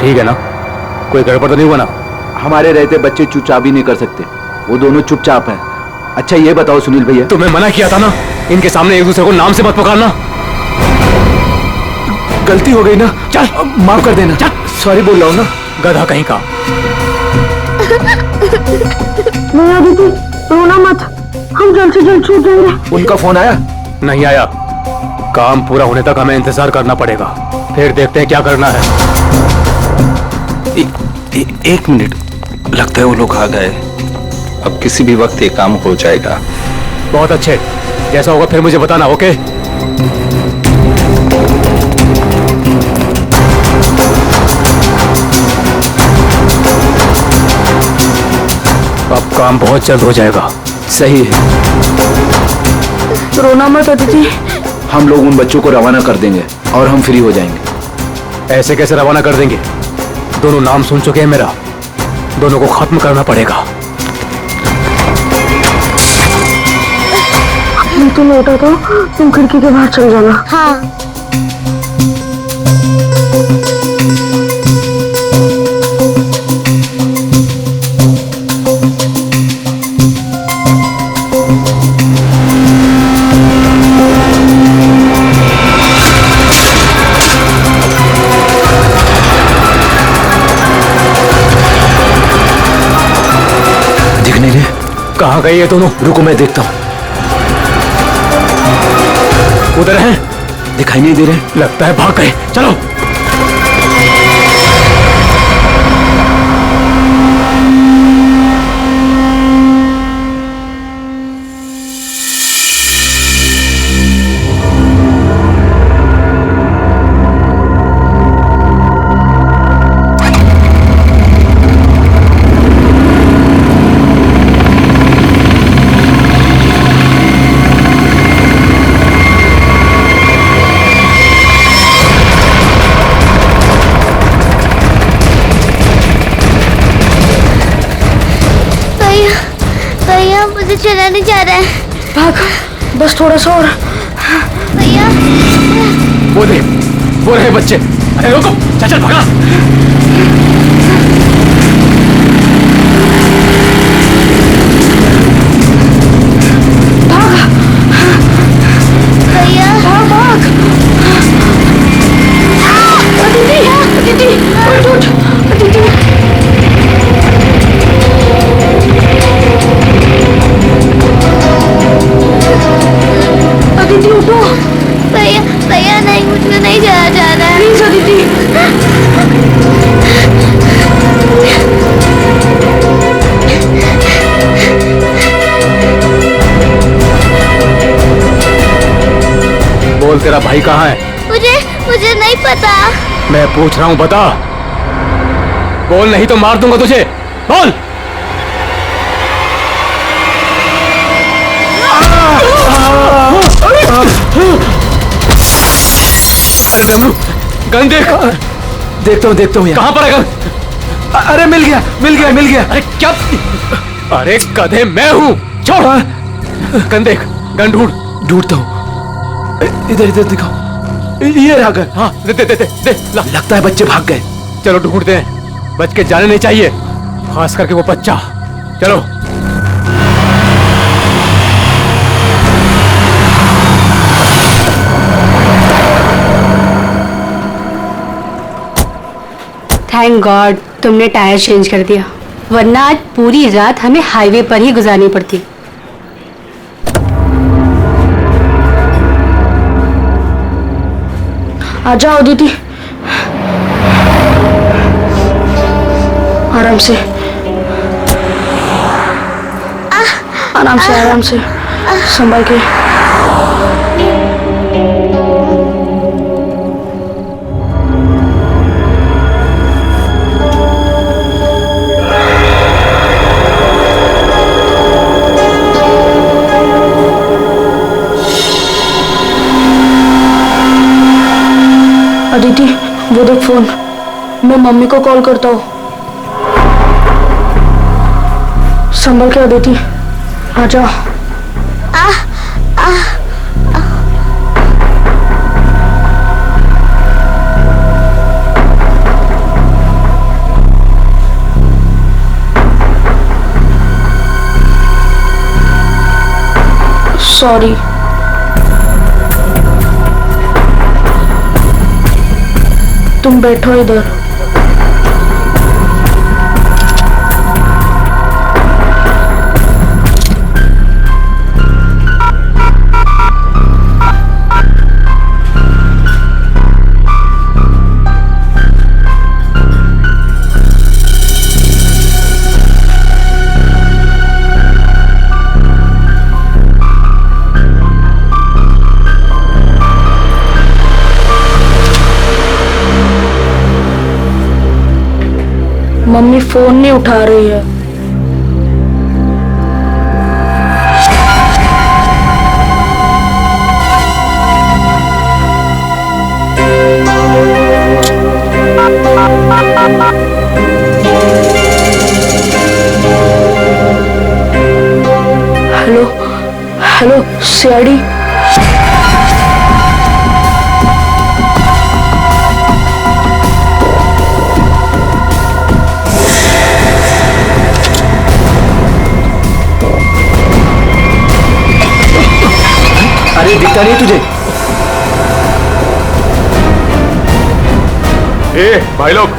ठीक है ना? कोई गड़बड़ तो नहीं हुआ ना? हमारे रहते बच्चे चुपचाप भी नहीं कर सकते, वो दोनों चुपचाप हैं। अच्छा ये बताओ सुनील भैया, तुम्हें मना किया था ना इनके सामने एक दूसरे को नाम से मत पुकारना। गलती हो गई ना, चल माफ कर देना। चल, सॉरी बोल रहा हूँ ना। गधा कहीं का। नहीं आदिति, रोना मत, हम जल्द से जल्द छूट जाएंगे। उनका फोन आया? नहीं आया। काम पूरा होने तक हमें इंतजार करना पड़ेगा, फिर देखते हैं क्या करना है। एक मिनट, लगता है वो लोग आ गए। अब किसी भी वक्त ये काम हो जाएगा। बहुत अच्छे, जैसा होगा फिर मुझे बताना, ओके? अब काम बहुत जल्द हो जाएगा। सही है। रोना मत अदिति, हम लोग उन बच्चों को रवाना कर देंगे और हम फ्री हो जाएंगे। ऐसे कैसे रवाना कर देंगे? दोनों नाम सुन चुके हैं मेरा, दोनों को खत्म करना पड़ेगा। तुम लौटा तो तुम खिड़की के बाहर चल जाना। हाँ। कहाँ गए ये दोनों? रुको मैं देखता हूँ। उधर हैं? दिखाई नहीं दे रहे। लगता है भाग गए। चलो। चला नहीं जा रहा है। भाग, बस थोड़ा सा और। भैया वो रहे बच्चे। अरे रुको, चल भागा। भाग भैया, भाग। अदिति, अदिति, उठ, अदिति। अदिति उठो। भैया नहीं, मुझको नहीं जाया जा रहा है। प्लीज अदिति। बोल, तेरा भाई कहाँ है? मुझे नहीं पता। मैं पूछ रहा हूँ, बता। बोल, नहीं तो मार दूंगा तुझे। बोल। अरे डमरू, गन देख। देखता हूँ कहाँ पर है गन? अरे मिल गया। अरे क्या? अरे गधे, मैं हूँ। छोड़। गन देख, गन ढूंढता हूँ। इधर दिखाओ। ये रहा गन। हाँ, दे ला। लगता है बच्चे भाग गए। चलो ढूंढते हैं, बच के जाने नहीं चाहिए, खास करके वो बच्चा। चलो। थैंक गॉड तुमने टायर चेंज कर दिया, वरना आज पूरी रात हमें हाईवे पर ही गुजारनी पड़ती। आ जाओ अदिति, आराम से, आराम से संभाल के। अदिति, वो देख फोन, मैं मम्मी को कॉल करता हूँ। संभल के अदिति, आ जाओ। सॉरी। तुम बैठो इधर। मम्मी फोन नहीं उठा रही है। Hello hello CID. अरे दिखता नहीं तुझे? ए भाई लोग,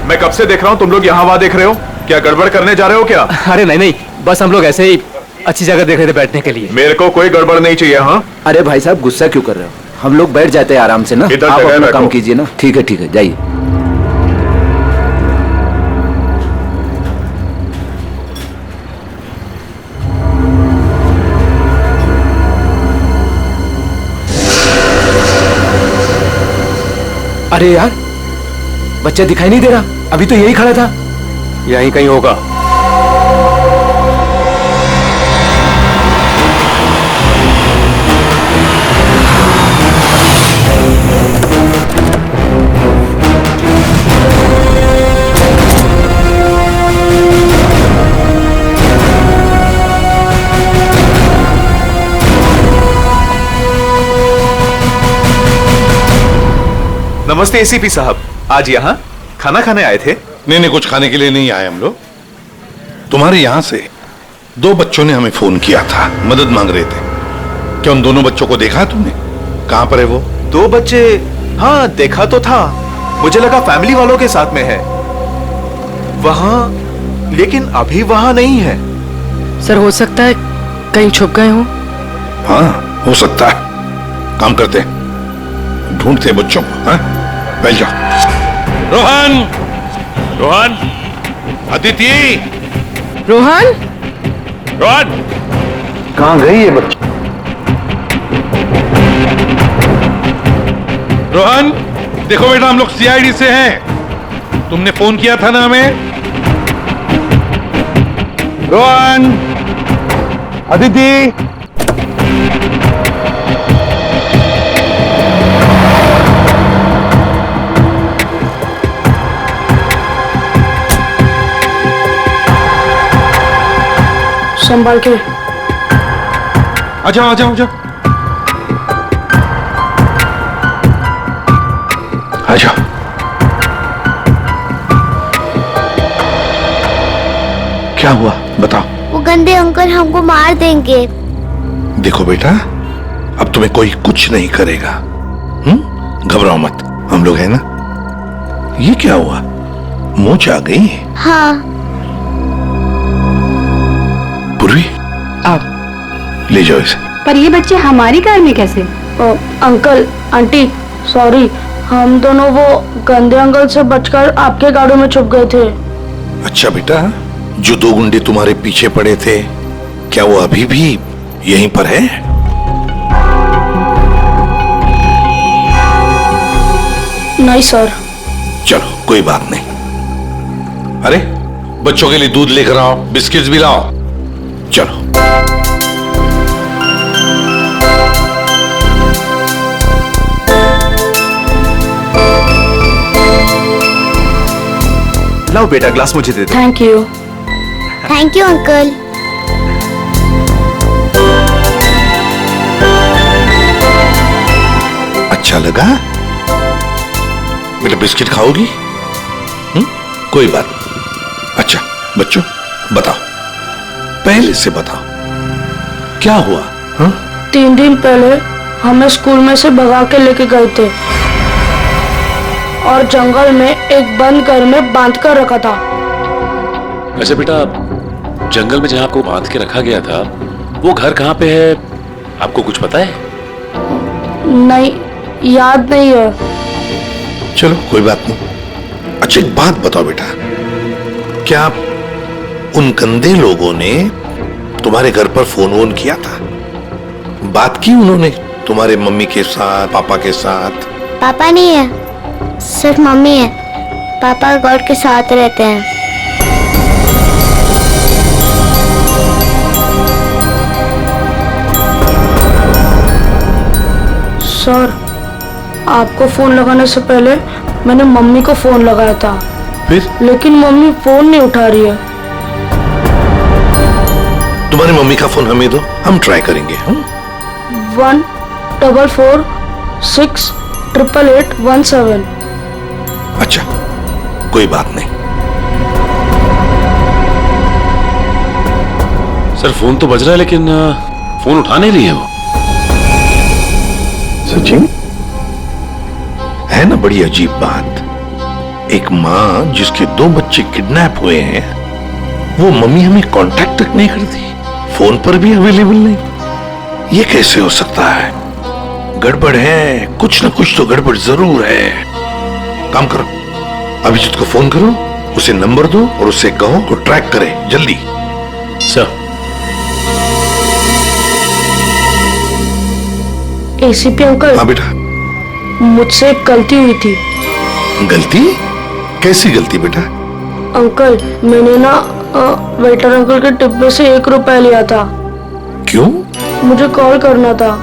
मैं कब से देख रहा हूँ तुम लोग यहाँ वहाँ देख रहे हो। क्या गड़बड़ करने जा रहे हो क्या? अरे नहीं नहीं, बस हम लोग ऐसे ही अच्छी जगह देख रहे थे बैठने के लिए। मेरे को कोई गड़बड़ नहीं चाहिए। हाँ अरे भाई साहब गुस्सा क्यों कर रहे हो? हम लोग बैठ जाते हैं आराम से ना। इधर आप जगह अपना बैठो। काम कीजिए ना। ठीक है जाइए। अरे यार बच्चा दिखाई नहीं दे रहा, अभी तो यही खड़ा था। यहीं कहीं होगा। नमस्ते एसीपी साहब, आज यहाँ खाना खाने आए थे? नहीं, कुछ खाने के लिए नहीं आए हम लोग। तुम्हारे यहाँ से 2 बच्चों ने हमें फोन किया था, मदद मांग रहे थे। क्या उन दोनों बच्चों को देखा तुमने? कहाँ पर है वो? 2 बच्चे? हाँ देखा तो था, मुझे लगा फैमिली वालों के साथ में है वहाँ, लेकिन अभी वहाँ नहीं है। सर हो सकता है कहीं छुप गए हों। हाँ हो सकता है। काम करते हैं, ढूंढते हैं बच्चों को। हाँ बैठ जाओ। रोहन, रोहन, अदिति, रोहन, रोहन, कहाँ गई ये बच्ची? रोहन देखो बेटा, हम लोग सीआईडी से हैं। तुमने फोन किया था ना हमें? रोहन, अदिति, संभाल के। आ जाओ आ जाओ आ जाओ आ जाओ। क्या हुआ बताओ। वो गंदे अंकल हमको मार देंगे। देखो बेटा, अब तुम्हें कोई कुछ नहीं करेगा। घबराओ मत, हम लोग हैं ना। ये क्या हुआ, मूंछ आ गई? हाँ पूर्वी आप ले जाओ इसे। पर ये बच्चे हमारी कार में कैसे? अंकल आंटी सॉरी, हम दोनों वो गंदे अंकल से बचकर आपके गाड़ी में छुप गए थे। अच्छा बेटा, जो 2 गुंडे तुम्हारे पीछे पड़े थे, क्या वो अभी भी यहीं पर है? नहीं सर। चलो कोई बात नहीं। अरे बच्चों के लिए दूध लेकर आओ, बिस्किट्स भी लाओ। चलो लाओ बेटा, ग्लास मुझे दे दो। Thank you. Thank you uncle. अच्छा लगा बेटा? बिस्किट खाओगी? कोई बात नहीं। अच्छा बच्चों बताओ, पहले से बताओ क्या हुआ? हाँ 3 दिन पहले हमें स्कूल में से भगा के लेके गए थे और जंगल में एक बंद घर में बांध कर रखा था। अच्छा बेटा, जंगल में जहाँ आपको बांध के रखा गया था वो घर कहाँ पे है, आपको कुछ पता है? नहीं, याद नहीं है। चलो कोई बात नहीं। अच्छा एक बात बताओ बेटा, क्या उन गंदे लोगों ने तुम्हारे घर पर फोन वोन किया था? बात की उन्होंने तुम्हारे मम्मी के साथ, पापा के साथ? पापा नहीं है, सिर्फ मम्मी है। पापा गॉड के साथ रहते हैं। सर, आपको फोन लगाने से पहले मैंने मम्मी को फोन लगाया था, फिर लेकिन मम्मी फोन नहीं उठा रही है। तुम्हारी मम्मी का फोन हमें दो, हम ट्राई करेंगे। 144688817। अच्छा कोई बात नहीं। सर फोन तो बज रहा है लेकिन फोन उठा नहीं रही है वो। सचिन, है ना बड़ी अजीब बात। एक माँ जिसके 2 बच्चे किडनैप हुए हैं, वो मम्मी हमें कांटेक्ट तक नहीं करती, फोन पर भी अवेलेबल नहीं। ये कैसे हो सकता है? गड़बड़ है, कुछ ना कुछ तो गड़बड़ जरूर है। काम करो, अभिजीत को फोन करो, उसे नंबर दो और उससे कहो तो ट्रैक करे जल्दी। सर। ACP uncle. हाँ बेटा। मुझसे एक गलती हुई थी। गलती? कैसी गलती बेटा? अंकल, मैंने ना वेटर अंकल के डिब्बे से 1 रुपया लिया था। क्यों? मुझे कॉल करना था।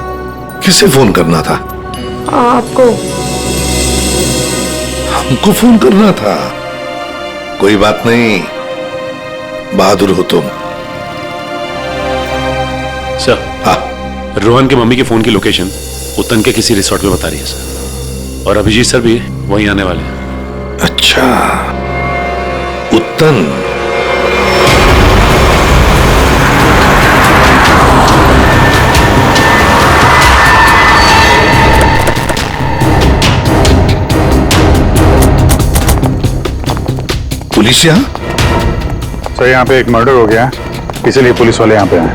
किसे फोन करना था? आपको। हमको फोन करना था? कोई बात नहीं, बहादुर हो तुम। सर। हाँ। रोहन के मम्मी के फोन की लोकेशन उत्तन के किसी रिसोर्ट में बता रही है सर, और अभिजीत सर भी वहीं आने वाले हैं। अच्छा, उत्तन। पुलिस यहाँ? सर यहाँ पे एक मर्डर हो गया, इसीलिए पुलिस वाले यहाँ पे आए।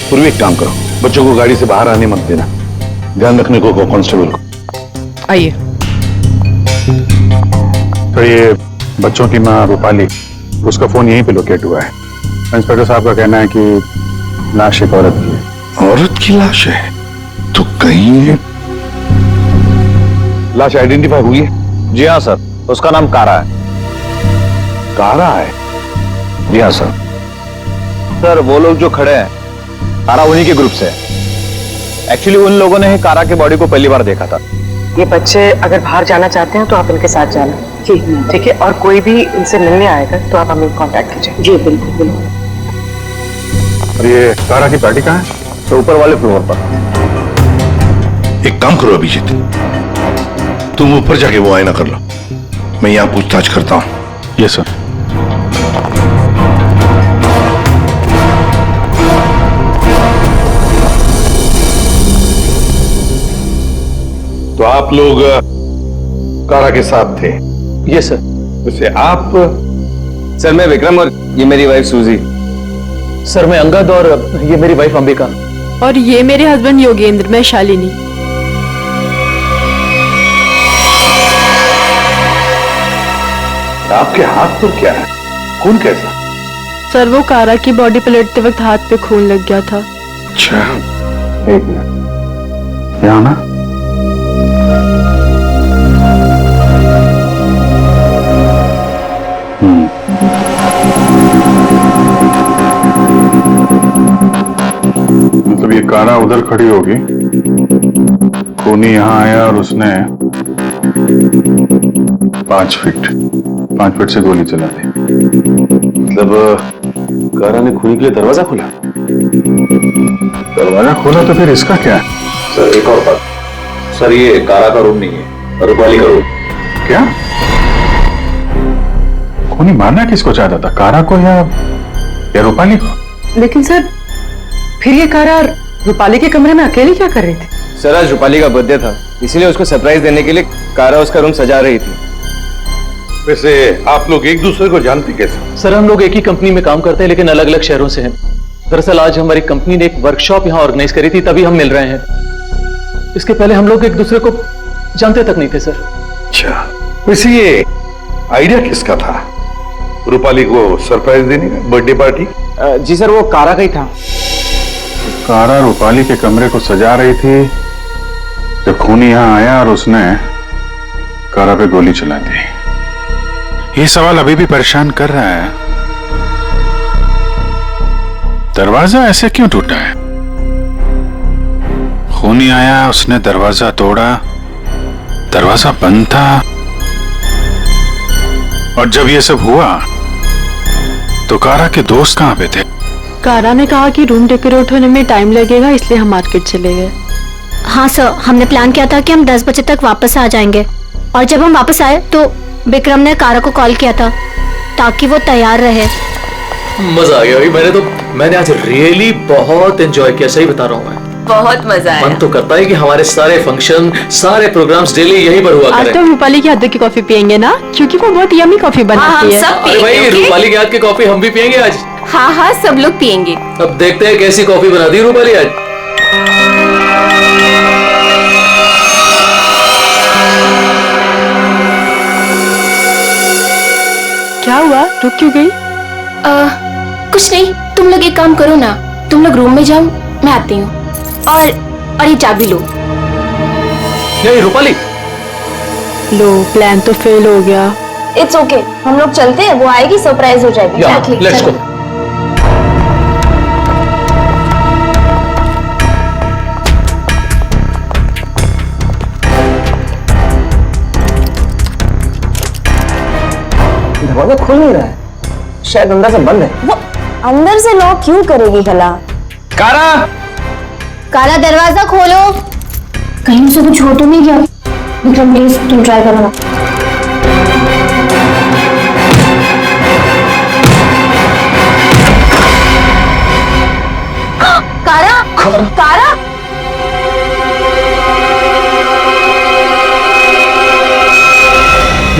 पूर्वी एक काम करो, बच्चों को गाड़ी से बाहर आने मत देना, ध्यान रखने को कांस्टेबल को। आइए। तो ये बच्चों की माँ रूपाली, उसका फोन यहीं पे लोकेट हुआ है। इंस्पेक्टर साहब का कहना है कि लाश एक औरत की है। औरत की लाश है? तो कहीं लाश आइडेंटिफाई हुई है? जी हाँ सर, उसका नाम कारा है। कारा है? जी हाँ सर। सर वो लोग जो खड़े हैं, कारा उन्हीं के ग्रुप से है। एक्चुअली उन लोगों ने ही कारा के बॉडी को पहली बार देखा था। ये बच्चे अगर बाहर जाना चाहते हैं तो आप इनके साथ जाना। जी ठीक है, और कोई भी इनसे मिलने आएगा तो आप हमें कांटेक्ट कीजिए। जी बिल्कुल बिल्कुल। और ये कारा की पार्टी कहाँ है? तो ऊपर वाले फ्लोर पर। एक काम करो अभिजीत, तुम ऊपर जाके वो आईना कर लो, मैं यहाँ पूछताछ करता हूँ। Yes sir. तो आप लोग कारा के साथ थे? Yes sir. वैसे आप? सर मैं विक्रम और ये मेरी वाइफ सूजी। सर मैं अंगद और ये मेरी वाइफ अंबिका। और ये मेरे हस्बैंड योगेंद्र, मैं शालिनी। आपके हाथ पर क्या है? खून कैसा? सर वो कारा की बॉडी पलटते वक्त हाथ पे खून लग गया था। अच्छा, एक मिनट, यहाँ ना। मतलब ये कारा उधर खड़ी होगी, खूनी यहाँ आया और उसने 5 फीट से गोली चला दी। मतलब कारा ने खूनी के लिए दरवाजा खोला? दरवाजा खोला तो फिर इसका क्या है? सर एक और बात, सर ये कारा का रूम नहीं है, रूपाली का रूम। क्या? खूनी मारना किसको चाहता था, कारा को या रूपाली को? लेकिन सर फिर ये कारा रूपाली के कमरे में अकेली क्या कर रही थी? सर आज रूपाली का बर्थडे था, इसीलिए उसको सरप्राइज देने के लिए कारा उसका रूम सजा रही थी। वैसे आप लोग एक दूसरे को जानते कैसे? सर हम लोग एक ही कंपनी में काम करते हैं लेकिन अलग अलग शहरों से हैं। दरअसल आज हमारी कंपनी ने एक वर्कशॉप यहाँ ऑर्गेनाइज करी थी, तभी हम मिल रहे हैं। इसके पहले हम लोग एक दूसरे को जानते तक नहीं थे सर। अच्छा, वैसे ये आइडिया किसका था रूपाली को सरप्राइज देने का, बर्थडे पार्टी? जी सर वो कारा का ही था। कारा रूपाली के कमरे को सजा रही थी जब खूनी यहाँ आया और उसने कारा पे गोली चला दी। ये सवाल अभी भी परेशान कर रहा है, दरवाजा ऐसे क्यों टूटा है? खूनी आया, उसने दरवाजा तोड़ा, दरवाजा बंद था, और जब ये सब हुआ तो कारा के दोस्त कहां पे थे? कारा ने कहा कि रूम डेकोरेट होने में टाइम लगेगा, इसलिए हम मार्केट चले गए। हाँ सर, हमने प्लान किया था कि हम 10 बजे तक वापस आ जाएंगे, और जब हम वापस आए तो विक्रम ने कारा को कॉल किया था ताकि वो तैयार रहे। मजा आ गया भाई, मैंने आज रियली बहुत एंजॉय किया, सही बता रहा हूँ मैं। बहुत मजा आया। मन तो करता है कि हमारे सारे फंक्शन, सारे प्रोग्राम्स डेली यहीं पर हुआ आज करें। तो रूपाली के हाथ की कॉफी पियेंगे ना, क्योंकि वो बहुत यम्मी कॉफी बनाती है। अरे भाई रूपाली के हाथ की कॉफी हम भी पियेंगे आज। हाँ हाँ सब लोग पियेंगे। अब देखते हैं कैसी कॉफी बनाती है रूपाली आज। क्या हुआ, रुक क्यों गई? कुछ नहीं, तुम लोग एक काम करो ना, तुम लोग रूम में जाओ, मैं आती हूँ। और ये चाबी लो। नहीं रूपाली, लो प्लान तो फेल हो गया। इट्स ओके, हम लोग चलते हैं, वो आएगी सरप्राइज हो जाएगी। Let's go. दरवाजा खुल नहीं रहा है, शायद अंदर से बंद है। वो अंदर से लॉक क्यों करेगी भला? कारा, काला दरवाजा खोलो, कहीं से कुछ हो तो नहीं गया। विक्रम प्लीज तुम ट्राई करो ना। कारा, कारा,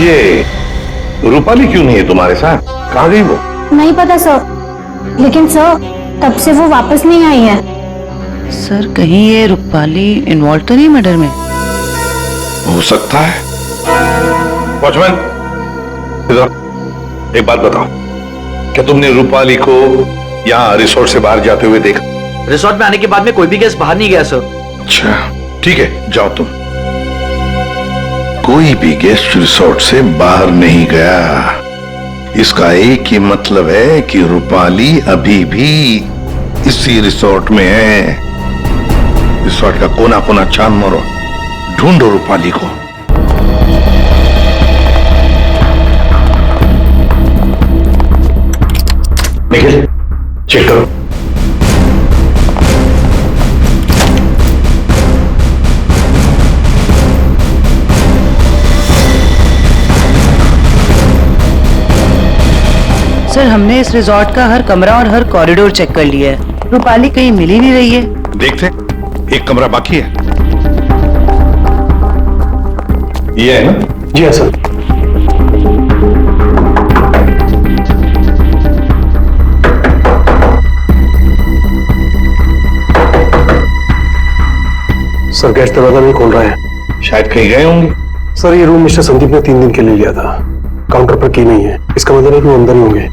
ये रूपाली क्यों नहीं है तुम्हारे साथ? कहाँ गई वो? नहीं पता सर, लेकिन सर तब से वो वापस नहीं आई है। सर कहीं ये रूपाली इन्वॉल्व तो नहीं मर्डर में? हो सकता है। वॉचमैन, इधर एक बात बताओ, क्या तुमने रूपाली को यहाँ रिसोर्ट से बाहर जाते हुए देखा? रिसोर्ट में आने के बाद में कोई भी गेस्ट बाहर नहीं गया सर। अच्छा ठीक है, जाओ तुम। कोई भी गेस्ट रिसोर्ट से बाहर नहीं गया, इसका एक ही मतलब है कि रूपाली अभी भी इसी रिसोर्ट में है। रिसोर्ट का कोना कोना छान मारो, ढूंढो रूपाली को। निखिल चेक करो। सर हमने इस रिजॉर्ट का हर कमरा और हर कॉरिडोर चेक कर लिया है, रूपाली कहीं मिल ही नहीं रही है। देखते, एक कमरा बाकी है। ये है ना? जी हाँ सर। सर गैस दरवाजा नहीं खोल रहा है। शायद कहीं गए होंगे। सर ये रूम मिस्टर संदीप ने 3 दिन के लिए लिया था, काउंटर पर की नहीं है, इसका मतलब है कि वो अंदर ही होंगे।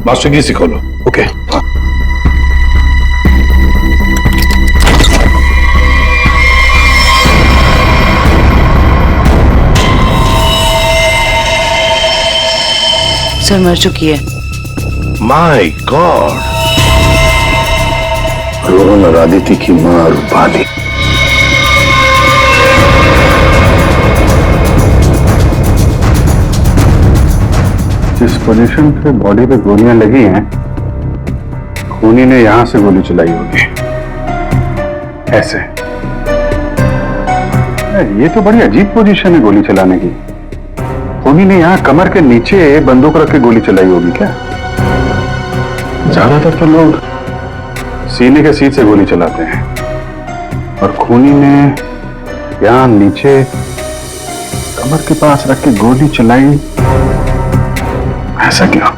मास्टर की सिखो लो। ओके। सर मर चुकी है। माय गॉड, रोहन और आदित्य की मां रूपाली। जिस पोजीशन पे बॉडी पे गोलियां लगी हैं, खूनी ने यहां से गोली चलाई होगी, ऐसे। ये तो बड़ी अजीब पोजीशन है गोली चलाने की। खूनी ने यहां कमर के नीचे बंदूक रख के गोली चलाई होगी क्या? ज्यादातर तो लोग सीने के सीध से गोली चलाते हैं। और खूनी ने यहाँ नीचे कमर के पास रख के गोली चलाई। ऐसा क्यों?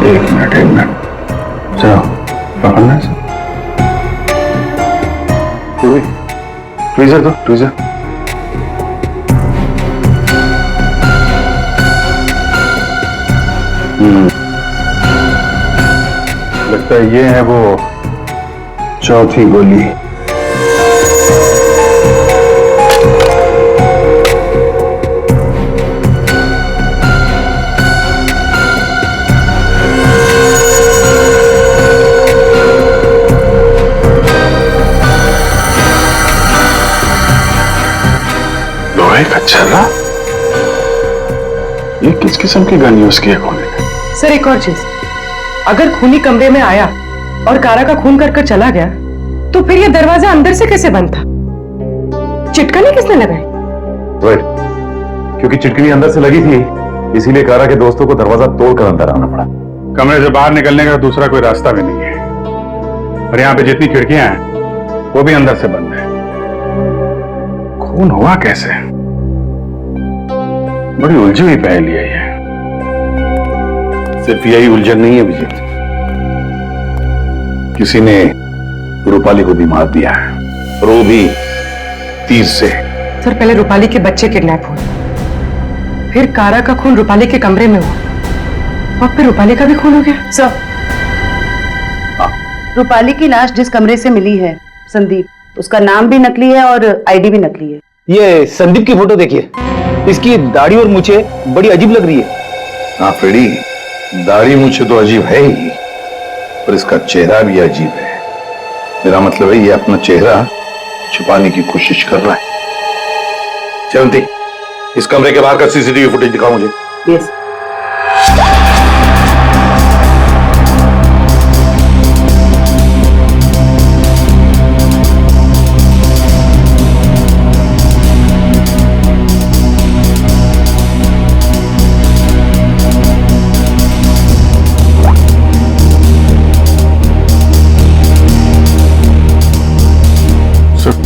एक मिनट चलो पकड़ना है। ट्वीजर दो, ट्वीजर। लगता है ये है वो चौथी गोली। लोहे का छर्रा? ये किस किस्म की गन यूज की है खूनी ने? सर एक और चीज, अगर खूनी कमरे में आया और कारा का खून कर चला गया तो फिर ये दरवाजा अंदर से कैसे बंद था? चिटकनी किसने लगाई? राइट, क्योंकि चिटकनी अंदर से लगी थी, इसीलिए कारा के दोस्तों को दरवाजा तोड़कर अंदर आना पड़ा। कमरे से बाहर निकलने का दूसरा कोई रास्ता भी नहीं है और यहाँ पे जितनी खिड़कियां हैं वो भी अंदर से बंद है। खून हुआ कैसे? बड़ी उलझी हुई पहेली है ये। सिर्फ यही उलझन नहीं है विजय, किसी ने रूपाली को भी मार दिया है और वो भी तीर से। सर पहले रूपाली के बच्चे किडनैप हुए, फिर कारा का खून रूपाली के कमरे में हुआ और फिर रूपाली का भी खून हो गया। सर रूपाली की लाश जिस कमरे से मिली है संदीप, उसका नाम भी नकली है और आईडी भी नकली है। ये संदीप की फोटो देखिए, इसकी दाढ़ी और मूछे बड़ी अजीब लग रही है। हाँ फ्रेडी, दाढ़ी मूछे तो अजीब है ही, पर इसका चेहरा भी अजीब है। मेरा मतलब है ये अपना चेहरा छुपाने की कोशिश कर रहा है। चलती, इस कमरे के बाहर का सीसीटीवी फुटेज दिखाओ मुझे। यस।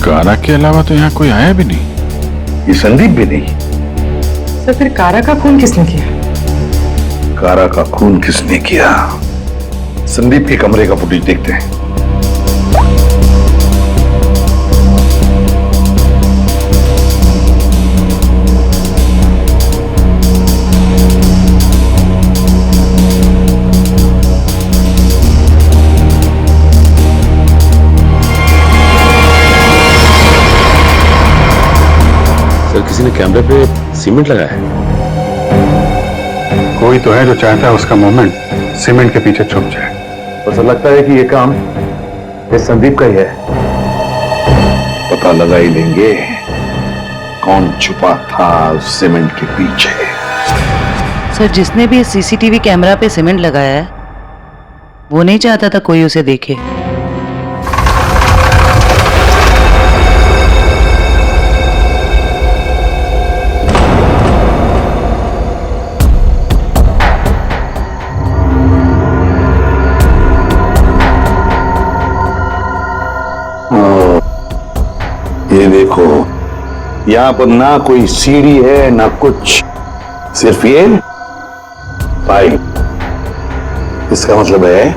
कारा के अलावा तो यहाँ कोई आया भी नहीं। ये संदीप भी नहीं। सर फिर कारा का खून किसने किया? कारा का खून किसने किया? संदीप के कमरे का फुटेज देखते हैं। सर किसी ने कैमरे पे सीमेंट लगाया है। कोई तो है जो चाहता है उसका मूवमेंट सीमेंट के पीछे छुप जाए। बस लगता है कि ये काम इस संदीप का ही है। पता लगा ही लेंगे कौन छुपा था सीमेंट के पीछे। सर जिसने भी सीसीटीवी कैमरा पे सीमेंट लगाया है वो नहीं चाहता था कोई उसे देखे। ये देखो, यहाँ पर ना कोई सीढ़ी है ना कुछ, सिर्फ ये पाइप। इसका मतलब है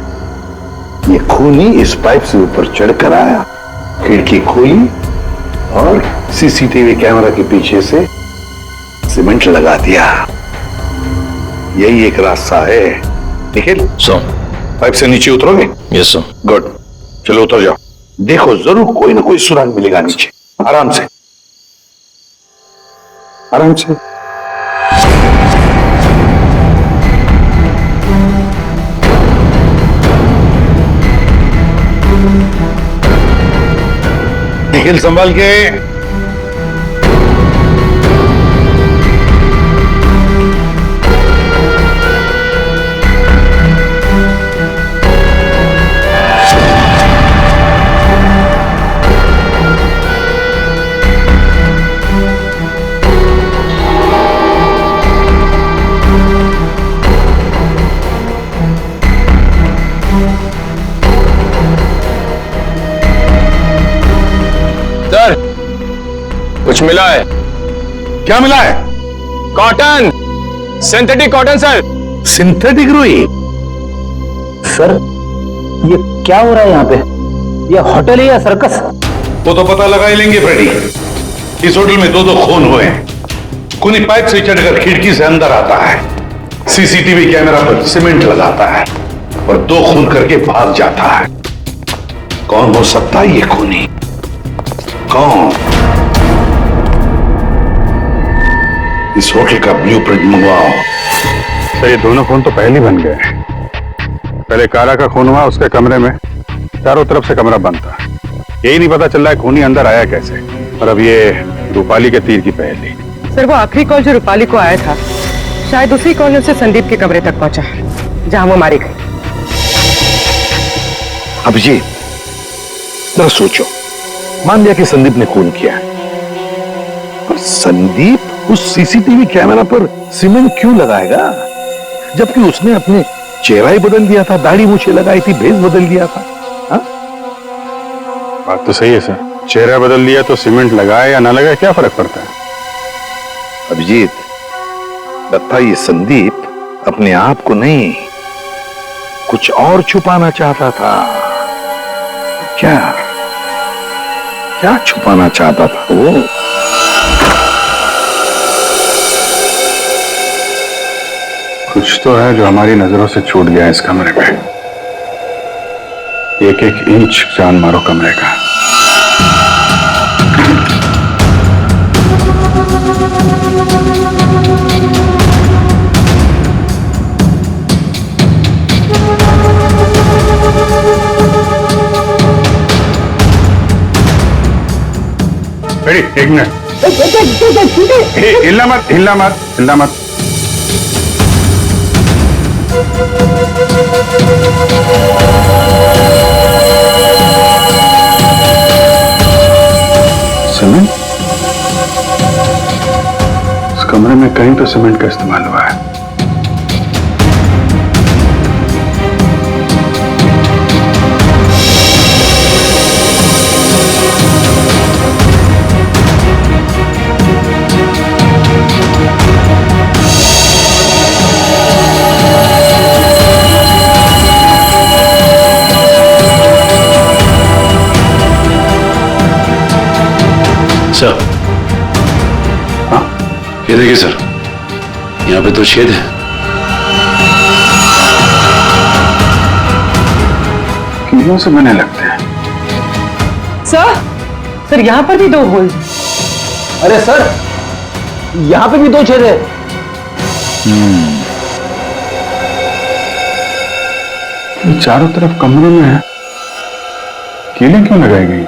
ये खूनी इस पाइप से ऊपर चढ़कर आया, खिड़की खोली और सीसीटीवी कैमरा के पीछे से सीमेंट लगा दिया। यही एक रास्ता है। निखिल सर, पाइप से नीचे उतरोगे? Yes sir. गुड, चलो उतर जाओ। देखो जरूर कोई ना कोई सुराग मिलेगा नीचे। आराम से, आराम से। निखिल संभाल के। कुछ मिला है। क्या मिला है? Cotton, synthetic cotton sir. Synthetic रुई? सर ये क्या हो रहा है यहाँ पे? ये होटल है या सर्कस? वो तो पता लगा ही लेंगे फ्रेडी। इस होटल में दो खून हुए हैं। खूनी पाइप से चढ़कर खिड़की से अंदर आता है, सीसीटीवी कैमरा पर सीमेंट लगाता है और 2 खून करके भाग जाता है। कौन हो सकता है ये खूनी? कौन? इस होटल का ब्लूप्रिंट मंगवाओ। सर ये दोनों खून तो पहले बन गए। पहले कारा का खून हुआ, उसके कमरे में चारों तरफ से कमरा बंद था। यही नहीं पता चल रहा है खूनी अंदर आया कैसे। और अब ये रूपाली के तीर की पहेली। सर वो आखिरी कॉल जो रूपाली को आया था, शायद उसी कॉल में उसे संदीप के कमरे तक पहुंचा जहां वो मारी गई। अभिजीत जरा सोचो, मान लिया कि संदीप ने खून किया, पर संदीप उस सीसीटीवी कैमरा पर सीमेंट क्यों लगाएगा, जबकि उसने अपने चेहरा ही बदल दिया था, दाढ़ी मूछें लगाई थी, भेष बदल दिया था। हा? बात तो सही है सर, चेहरा बदल लिया तो सीमेंट लगाए या ना लगाए क्या फर्क पड़ता है? अभिजीत, लगता ये संदीप अपने आप को नहीं कुछ और छुपाना चाहता था। क्या क्या छुपाना चाहता था वो? कुछ तो है जो हमारी नजरों से छूट गया इस कमरे में। एक एक इंच जान मारो कमरे का। Ready, 1 minute. हिलना मत, हिलना मत, हिलना मत। सीमेंट? इस कमरे में कहीं तो सीमेंट का इस्तेमाल हुआ है। सर, हाँ ये देखिए सर, यहाँ पे 2 छेद है। कीड़ों से बने लगते हैं। सर यहाँ पर भी 2 होल। अरे सर यहाँ पे भी 2 छेद है। चारों तरफ कमरों में है, कीलें क्यों लगाई गई?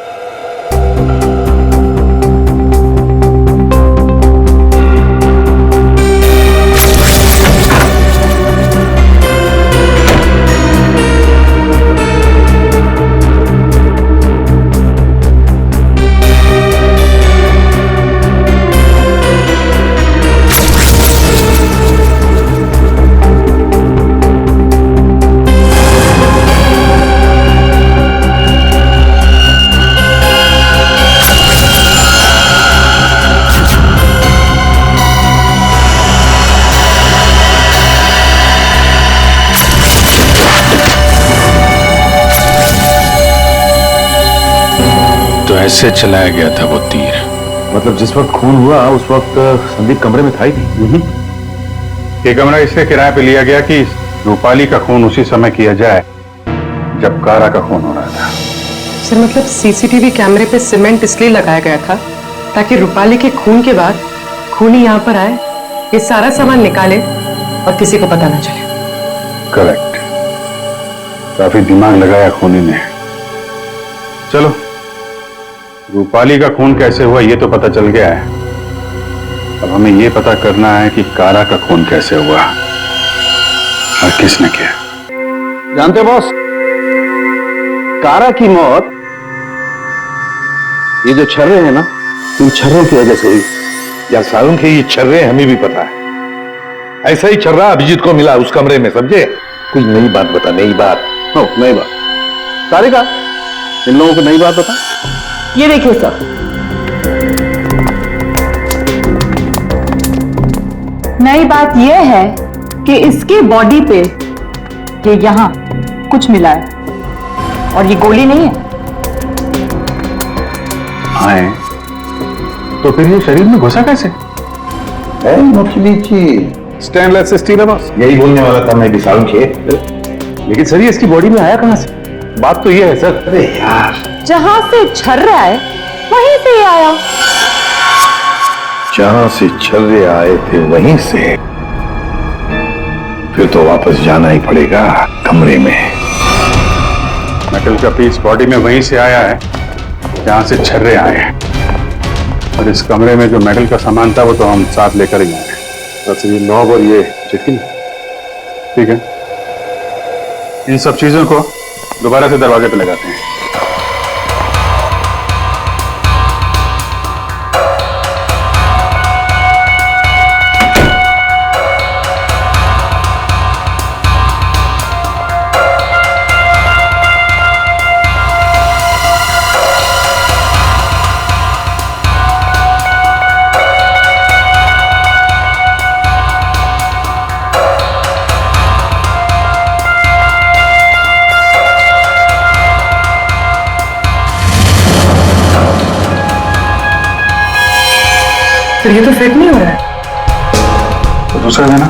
ऐसे चलाया गया था वो तीर। मतलब जिस वक्त खून हुआ उस वक्त संदीप कमरे में था ही नहीं। ये कमरा इसलिए किराए पे लिया गया कि रूपाली का खून उसी समय किया जाए जब कारा का खून हो रहा था। सर मतलब सीसीटीवी कैमरे पे सीमेंट इसलिए लगाया गया था ताकि रूपाली के खून के बाद खूनी यहाँ पर आए, ये सारा सामान निकाले और किसी को पता ना चले। करेक्ट, काफी दिमाग लगाया खूनी ने। चलो, रूपाली का खून कैसे हुआ ये तो पता चल गया है, अब हमें ये पता करना है कि कारा का खून कैसे हुआ और किसने किया। जानते बॉस, कारा की मौत ये जो छर्रे हैं ना, इन छर्रों की वजह से हुई। या सालों के ये छर्रे हमें भी पता है। ऐसा ही छर्रा अभिजीत को मिला उस कमरे में, समझे? कोई नई बात बता, नई बात। नई बात। तारिका, इन लोगों को नई बात बता। ये देखिए सर, नई बात यह है कि इसकी बॉडी पे ये यहाँ कुछ मिला है और ये गोली नहीं है। हाँ, तो फिर ये शरीर में घुसा कैसे? मछली जी स्टेनलेस स्टील है बस। यही बोलने वाला था मैं भी साउंड के। लेकिन सर ये इसकी बॉडी में आया कहां से? बात तो ये है सर। अरे यार, जहां से छर रहा है वहीं से ही आया। जहां से छर्रे आए थे वहीं से। फिर तो वापस जाना ही पड़ेगा कमरे में। मेटल का पीस बॉडी में वहीं से आया है जहां से छर्रे आए हैं, और इस कमरे में जो मेटल का सामान था वो तो हम साथ लेकर ही आए। बस ये नॉब और ये चिटकी, ठीक है। इन सब चीजों को दोबारा से दरवाजे पे लगाते हैं। ये तो फिट नहीं हो रहा है। तो दूसरा देना।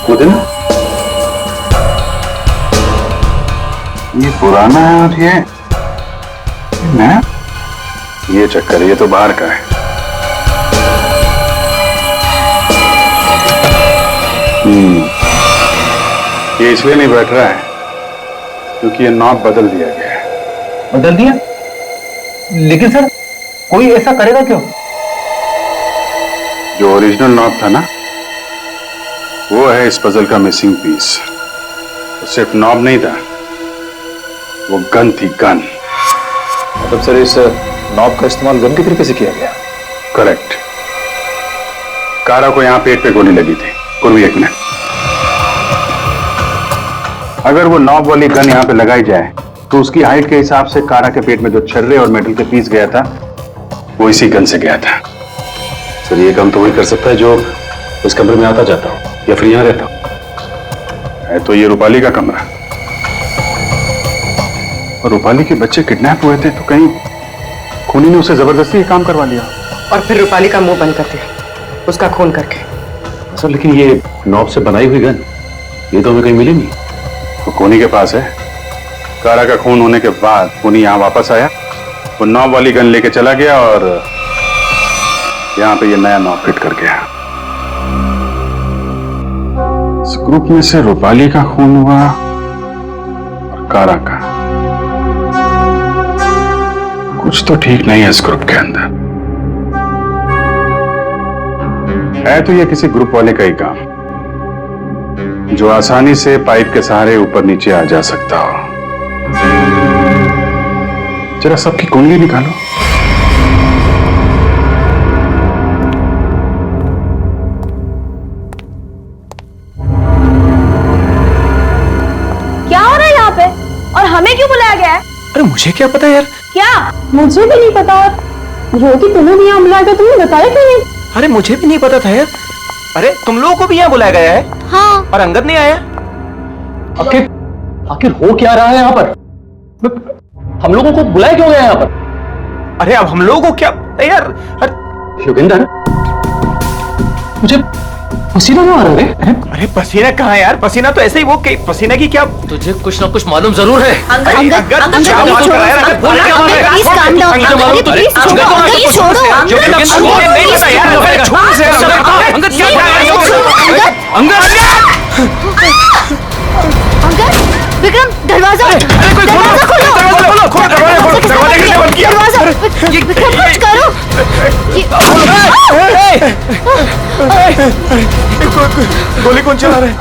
वो देना। ये पुराना है और ये नया। ये चक्कर, ये तो बाहर का है। ये इसलिए नहीं बैठ रहा है क्योंकि ये नॉब बदल दिया गया है। बदल दिया? लेकिन सर कोई ऐसा करेगा क्यों? जो ओरिजिनल नॉब था ना, वो है इस पजल का मिसिंग पीस। तो सिर्फ नॉब नहीं था, वो गन थी, गन। मतलब सर इस नॉब का इस्तेमाल गन के तरीके से किया गया? करेक्ट। कारा को यहां पेट पे गोली लगी थी। पूर्वी, एक मिनट। अगर वो नॉब वाली गन यहाँ पे लगाई जाए तो उसकी हाइट के हिसाब से कारा के पेट में जो छर्रे और मेटल के पीस गया था वो इसी गन से गया था। सर ये काम तो वही कर सकता है जो इस कमरे में आता जाता हो या फिर यहाँ रहता हो। है तो ये रूपाली का कमरा, और रूपाली के बच्चे किडनैप हुए थे तो कहीं खूनी ने उसे जबरदस्ती ये काम करवा लिया और फिर रूपाली का मुंह बंद कर दिया उसका खून करके। सर लेकिन ये नॉब से बनाई हुई गन ये तो हमें कहीं मिली नहीं। तो खूनी के पास है। कारा का खून होने के बाद खूनी यहाँ वापस आया, वो नॉब वाली गन लेके चला गया और यहाँ पे ये नया नॉब फिट कर गया। इस ग्रुप में से रूपाली का खून हुआ और कारा का। कुछ तो ठीक नहीं है इस ग्रुप के अंदर। है तो ये किसी ग्रुप वाले का ही काम जो आसानी से पाइप के सहारे ऊपर नीचे आ जा सकता हो। जरा सबकी कुंडली निकालो। क्या हो रहा है यहाँ पे और हमें क्यों बुलाया गया है? अरे मुझे क्या पता यार। क्या? मुझे भी नहीं पता। ज्योति तुम्हें भी यहाँ बुलाया गया, तुमने बताया क्यों नहीं? अरे मुझे भी नहीं पता था यार। अरे तुम लोगों को भी यहाँ बुलाया गया है? हाँ। और अंगद नहीं आया? आखिर हो क्या रहा है यहाँ पर? हम लोगों को बुलाया क्यों गया यहाँ पर? अरे अब हम लोगों को क्या यार? योगेंद्र, मुझे पसीना क्यों आ रहा है? अरे पसीना कहाँ है यार? पसीना तो ऐसे ही वो पसीना की क्या? तुझे कुछ ना कुछ मालूम जरूर है। विक्रम, दरवाजा विक्रम कुछ करो। गोली कौन चला रहा है?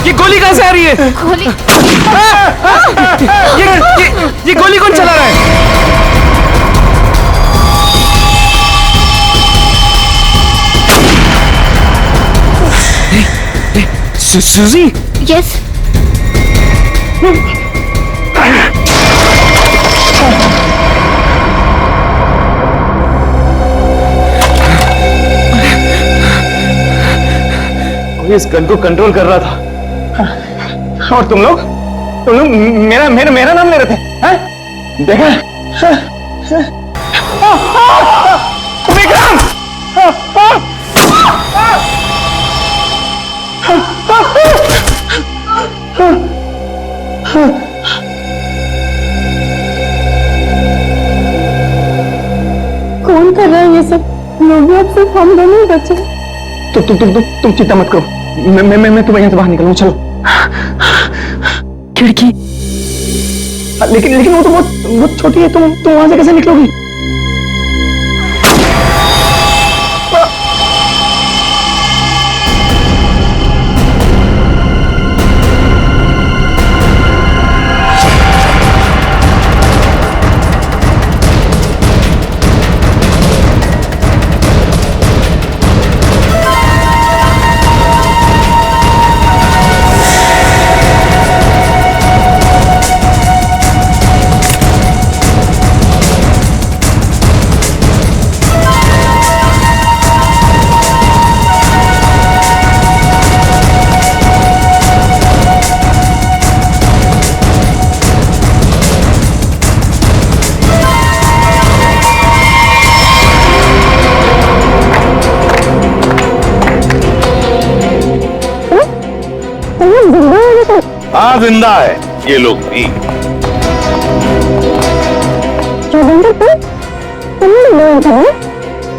ये गोली कहां से आ रही है? गोली ये गोली कौन चला रहा है? सुजी? यस। वो इस गन को कंट्रोल कर रहा था। और तुम लोग मेरा मेरा मेरा नाम ले रहे थे, हैं? देखा? विक्रम! कौन कर रहा है ये सब? लोग अब सिर्फ हम दोनों ही बचे। तुम चिंता मत करो, मैं तुम्हें यहाँ से बाहर निकलूँ। चलो। खिड़की। लेकिन वो तो बहुत छोटी है, तुम वहां से कैसे निकलोगी? हाँ जिंदा है ये लोग भी।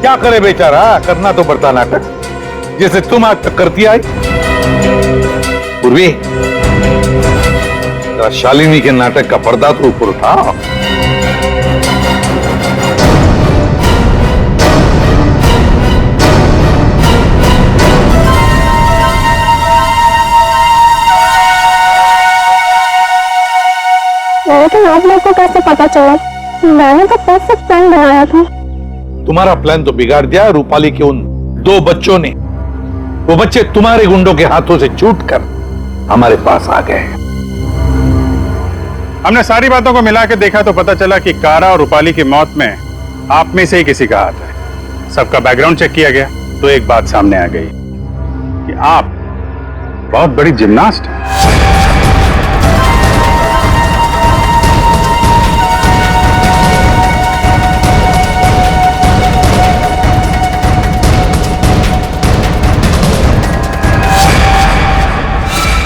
क्या करे बेचारा, करना तो पड़ता नाटक, जैसे तुम आज तक करती आई। पूर्वी, शालिनी के नाटक का पर्दा तो ऊपर उठाओ। लेकिन आप लोग को कैसे पता चला? मैंने तो परफेक्ट प्लान बनाया था। तुम्हारा प्लान तो बिगाड़ दिया रूपाली के उन 2 बच्चों ने। वो बच्चे तुम्हारे गुंडों के हाथों से छूटकर हमारे पास आ गए। हमने सारी बातों को मिला के देखा तो पता चला कि कारा और रूपाली की मौत में आप में से ही किसी का हाथ है। सबका बैकग्राउंड चेक किया गया तो एक बात सामने आ गई कि आप बहुत बड़ी जिम्नास्ट हैं।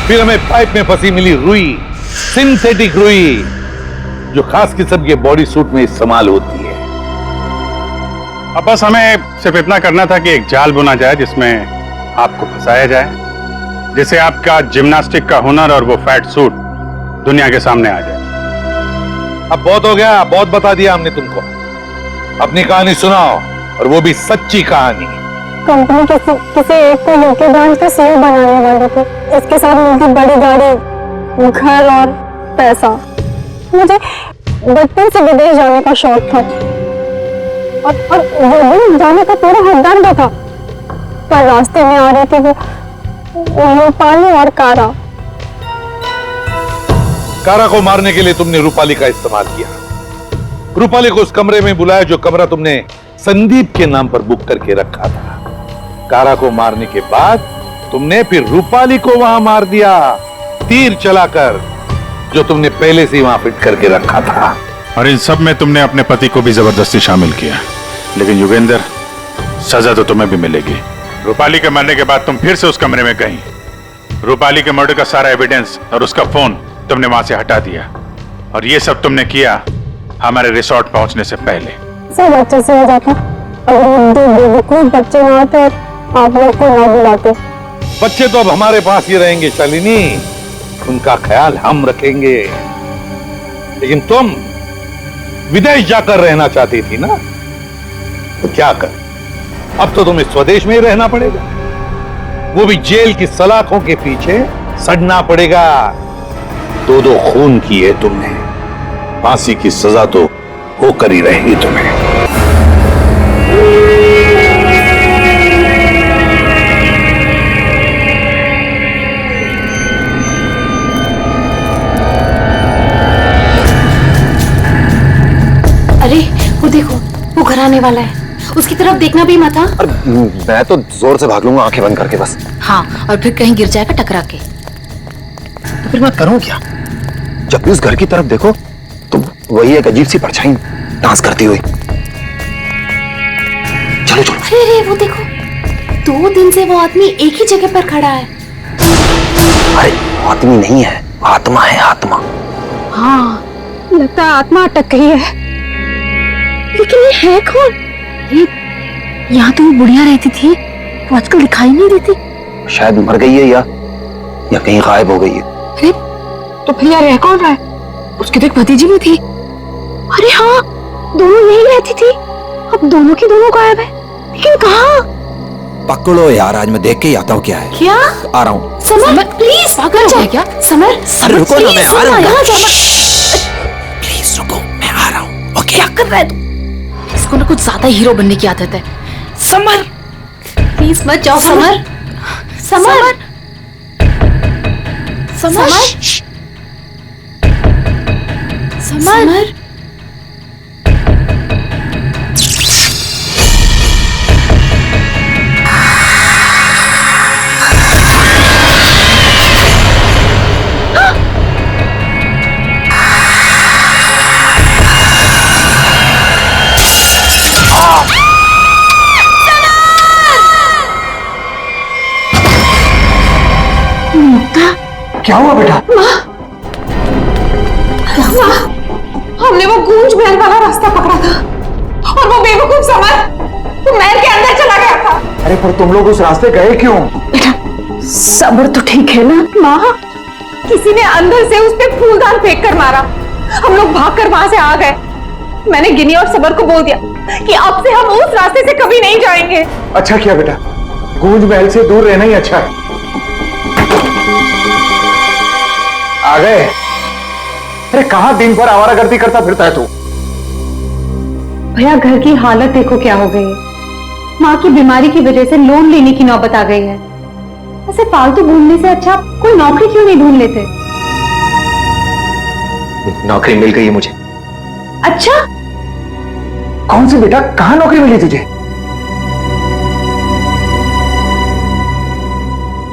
फिर हमें पाइप में फंसी मिली रुई, सिंथेटिक रुई, जो खास किस्म के बॉडी सूट में इस्तेमाल होती है। अब बस हमें सिर्फ इतना करना था कि एक जाल बुना जाए जिसमें आपको फंसाया जाए, जिससे आपका जिम्नास्टिक का हुनर और वो फैट सूट दुनिया के सामने आ जाए। अब बहुत हो गया, बहुत बता दिया हमने तुमको। अपनी कहानी सुनाओ, और वो भी सच्ची कहानी। कंपनी किसी एक को यूके ब्रांच का सीईओ बनाने वाले थे। इसके साथ मिलती बड़ी गाड़ी, घर और पैसा। मुझे बचपन से विदेश जाने का शौक था और वो जाने का पूरा हकदार भी था। पर रास्ते में आ रही थी वो रूपाली और कारा। कारा को मारने के लिए तुमने रूपाली का इस्तेमाल किया। रूपाली को उस कमरे में बुलाया जो कमरा तुमने संदीप के नाम पर बुक करके रखा था। कारा को मारने के बाद तुमने फिर रूपाली को वहां मार दिया, तीर चलाकर, जो तुमने पहले से ही वहां फिट करके रखा था। और इन सब में तुमने अपने पति को भी जबरदस्ती शामिल किया। लेकिन युगेंद्र, सजा तो तुम्हें भी मिलेगी। रूपाली के मरने के बाद तुम फिर से उस कमरे में गई। रूपाली के मर्डर का सारा एविडेंस और उसका फोन तुमने वहां से हटा दिया, और ये सब तुमने किया हमारे रिसोर्ट पहुंचने से पहले। सब अच्छे से हो जाता अगर बच्चे ना आते और आप लोग को ना बुलाते। बच्चे तो अब हमारे पास ही रहेंगे शालिनी, उनका ख्याल हम रखेंगे। लेकिन तुम विदेश जाकर रहना चाहती थी ना, तो क्या कर, अब तो तुम्हें स्वदेश में ही रहना पड़ेगा, वो भी जेल की सलाखों के पीछे सड़ना पड़ेगा। 2 खून किए तुमने, फांसी की सजा तो होकर ही रहेगी तुम्हें। अरे वो देखो, वो घर आने वाला है। उसकी तरफ देखना भी मत। हाँ मैं तो जोर से भाग लूंगा आंखें बंद करके बस। हाँ, और फिर कहीं गिर जाएगा टकरा के। तो फिर मैं करूं क्या? जब भी उस घर की तरफ देखो तो वही एक अजीब सी परछाई डांस करती हुई। चलो चलो। अरे वो देखो, 2 दिन से वो आदमी एक ही जगह पर खड़ा है। अरे आदमी नहीं है, आत्मा है, आत्मा। हाँ, लगता है आत्मा अटक गई है। लेकिन ये है कौन? ये यहाँ तो वो बुढ़िया रहती थी, वो आजकल दिखाई नहीं देती। शायद मर गई है या कहीं गायब हो गई है। अरे तो फिर यार रह कौन रहा है? उसकी तो एक भतीजी भी थी। अरे हाँ, दोनों यही रहती थी। अब दोनों की दोनों गायब है, लेकिन कहाँ? पकड़ो यार, आज मैं देख के ही आता हूँ क्या है। क्या? आ रहा हूँ। समर प्लीज पागल हो गया क्या? समर रुको ना, मैं आ रहा हूँ। प्लीज रुको, मैं आ रहा हूँ। ओके, क्या कर रहा है तू? इसको ना कुछ ज्यादा हीरो बनने की आदत है। समर प्लीज मत जाओ। समर समर समर समर क्या हुआ बेटा? हमने वो गूंज महल वाला रास्ता पकड़ा था और वो बेवकूफ समर वो महल के अंदर चला गया था। अरे पर तुम लोग उस रास्ते गए क्यों? बेटा सबर तो ठीक है ना? माँ, किसी ने अंदर से उस पे फूलदान फेंक कर मारा। हम लोग भागकर वहां से आ गए। मैंने गिनी और सबर को बोल दिया कि अब से हम उस रास्ते से कभी नहीं जाएंगे। अच्छा किया बेटा, गूंज महल से दूर रहना ही अच्छा है। आ गए? अरे कहाँ दिन भर आवारागर्दी करता फिरता है तू? भैया घर की हालत देखो क्या हो गई है। माँ की बीमारी की वजह से लोन लेने की नौबत आ गई है। ऐसे फालतू घूमने से अच्छा कोई नौकरी क्यों नहीं ढूंढ लेते? नौकरी मिल गई है मुझे। अच्छा? कौन सी बेटा, कहाँ नौकरी मिली तुझे?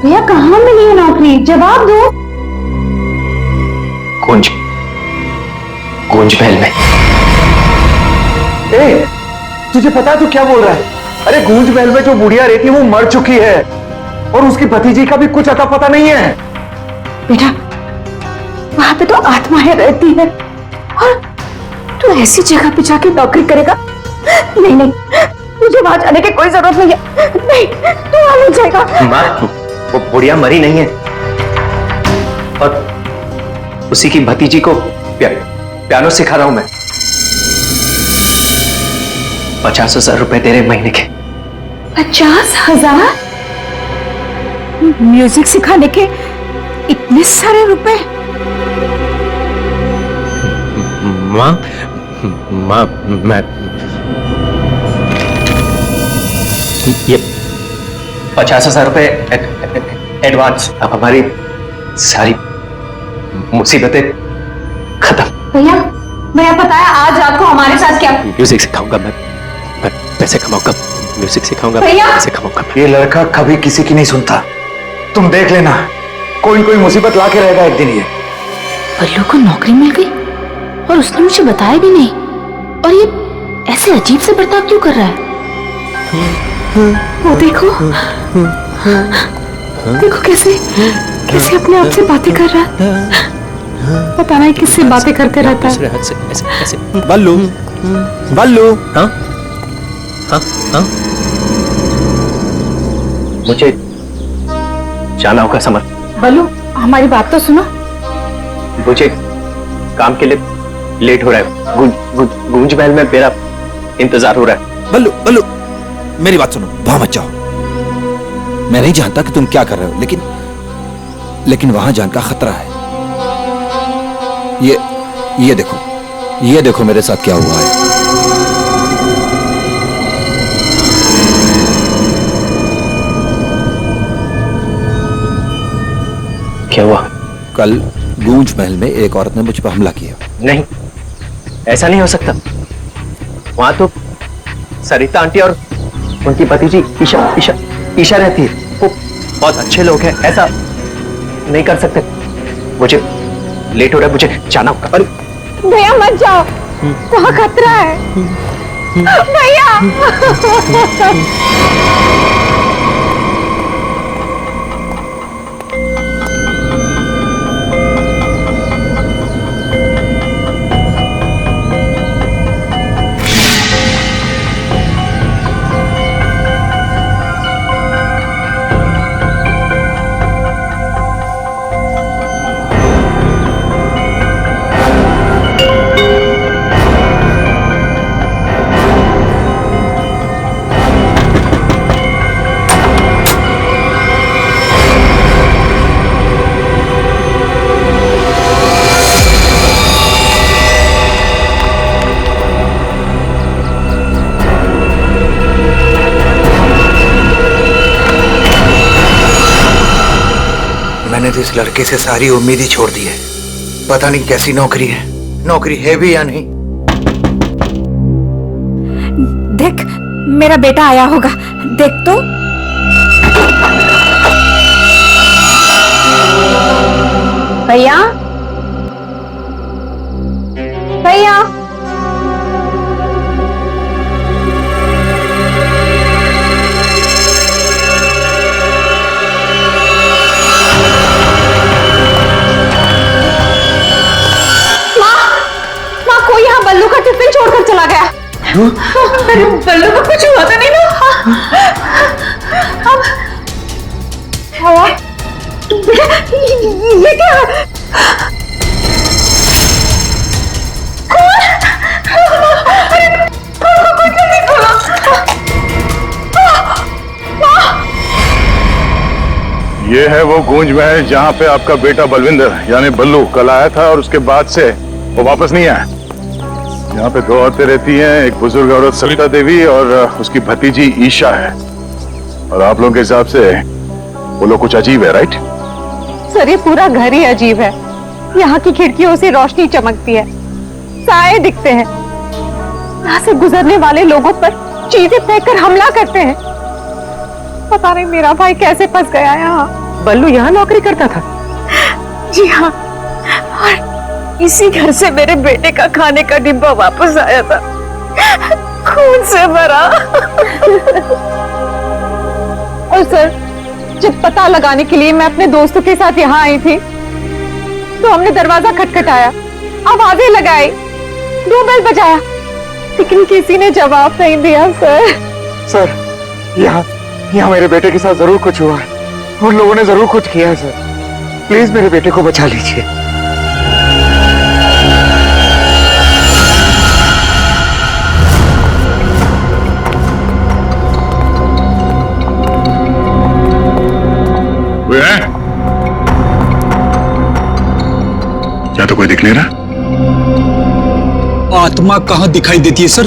भैया कहाँ मिली है नौकरी? जवाब दो। गूंज महल में। ए, तुझे पता है तू क्या बोल रहा है? अरे गूंज महल में जो बुढ़िया रहती है वो मर चुकी है और उसकी भतीजी का भी कुछ अता पता नहीं है। बेटा वहां पे तो आत्माएं रहती है और तू ऐसी जगह पे जाके नौकरी करेगा? नहीं नहीं, तुझे वहां जाने की कोई जरूरत नहीं है। नहीं, तू वहां नहीं जाएगा। माँ, वो बुढ़िया मरी नहीं है और उसी की भतीजी को पियानो सिखा रहा हूं मैं। 50,000 रुपए दे रहे महीने के। 50,000? म्यूजिक सिखाने के इतने सारे रुपए? माँ मैं ये 50,000 रुपए एडवांस। अब हमारी सारी मुसीबतें खत्म। भैया पता है आज रात को हमारे साथ क्या? म्यूजिक सिखाऊंगा मैं पैसे कमाऊंगा। म्यूजिक सिखाऊंगा, भैया? पैसे कमाऊंगा। ये लड़का कभी किसी की नहीं सुनता, तुम देख लेना कोई कोई मुसीबत लाके रहेगा एक दिन ये। बल्लू को नौकरी मिल गई और उसने मुझे बताया भी नहीं। और ये ऐसे अजीब से बर्ताव क्यों कर रहा है? वो देखो देखो कैसे अपने आप से बातें कर रहा है। पता नहीं किससे बातें करते रहता है। बल्लू बल्लू। हाँ हाँ हाँ, मुझे जाना होगा समर। बल्लू हमारी बात तो सुनो। मुझे काम के लिए लेट हो रहा है। गूंज महल में मेरा इंतजार हो रहा है। बल्लू मेरी बात सुनो, वहां मत जाओ। मैं नहीं जानता कि तुम क्या कर रहे हो, लेकिन वहां जान का खतरा है। ये देखो मेरे साथ क्या हुआ है। क्या हुआ? कल गूंज महल में एक औरत ने मुझ पर हमला किया। नहीं, ऐसा नहीं हो सकता। वहां तो सरिता आंटी और उनकी भतीजी ईशा ईशा ईशा रहती है। वो बहुत अच्छे लोग हैं, ऐसा नहीं कर सकते। मुझे लेट हो रहा है, मुझे जाना होगा। अरे भैया मत जाओ, वहाँ खतरा है भैया। मैंने तो इस लड़के से सारी उम्मीद ही छोड़ दी है। पता नहीं कैसी नौकरी है, नौकरी है भी या नहीं। देख, मेरा बेटा आया होगा, देख तो। भैया भैया बल्लू का टिफिन छोड़कर चला गया। अरे बल्लू को कुछ हुआ तो नहीं ना? ये क्या? ये है वो गूंज महल जहाँ पे आपका बेटा बलविंदर यानी बल्लू कल आया था और उसके बाद से वो वापस नहीं आया। यहाँ पे 2 औरतें रहती हैं, एक बुजुर्ग औरत सरिता देवी और उसकी भतीजी ईशा है। और आप लोगों के हिसाब से वो लोग कुछ अजीब है, राइट? सर ये पूरा घर ही अजीब है। यहाँ की खिड़कियों से रोशनी चमकती है, साए दिखते हैं, यहाँ से गुजरने वाले लोगों पर चीजें फेंककर हमला करते हैं। पता नहीं मेरा भाई कैसे फंस गया यहाँ। बल्लू यहाँ नौकरी करता था? जी हाँ, और इसी घर से मेरे बेटे का खाने का डिब्बा वापस आया था, खून से भरा। और सर जब पता लगाने के लिए मैं अपने दोस्तों के साथ यहाँ आई थी तो हमने दरवाजा खटखटाया, आवाजें लगाई, डोरबेल बजाया, लेकिन किसी ने जवाब नहीं दिया। सर यहाँ मेरे बेटे के साथ जरूर कुछ हुआ है, उन लोगों ने जरूर कुछ किया है। सर प्लीज मेरे बेटे को बचा लीजिए। क्या तो कोई दिख नहीं रहा? आत्मा कहां दिखाई देती है सर,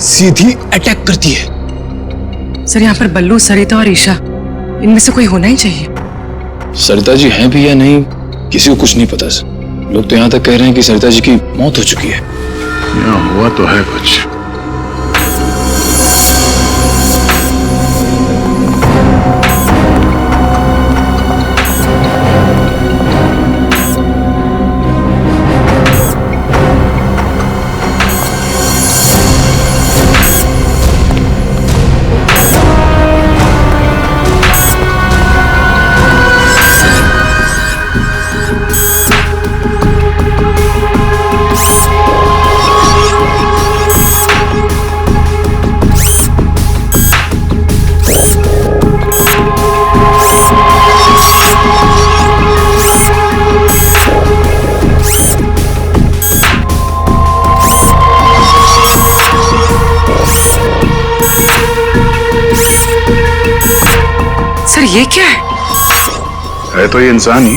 सीधी अटैक करती है। सर यहाँ पर बल्लू, सरिता और ईशा, इनमें से कोई होना ही चाहिए। सरिता जी हैं भी या नहीं किसी को कुछ नहीं पता सर। लोग तो यहाँ तक कह रहे हैं कि सरिता जी की मौत हो चुकी है। यहाँ हुआ तो है कुछ। ये क्या है तो ये इंसान ही,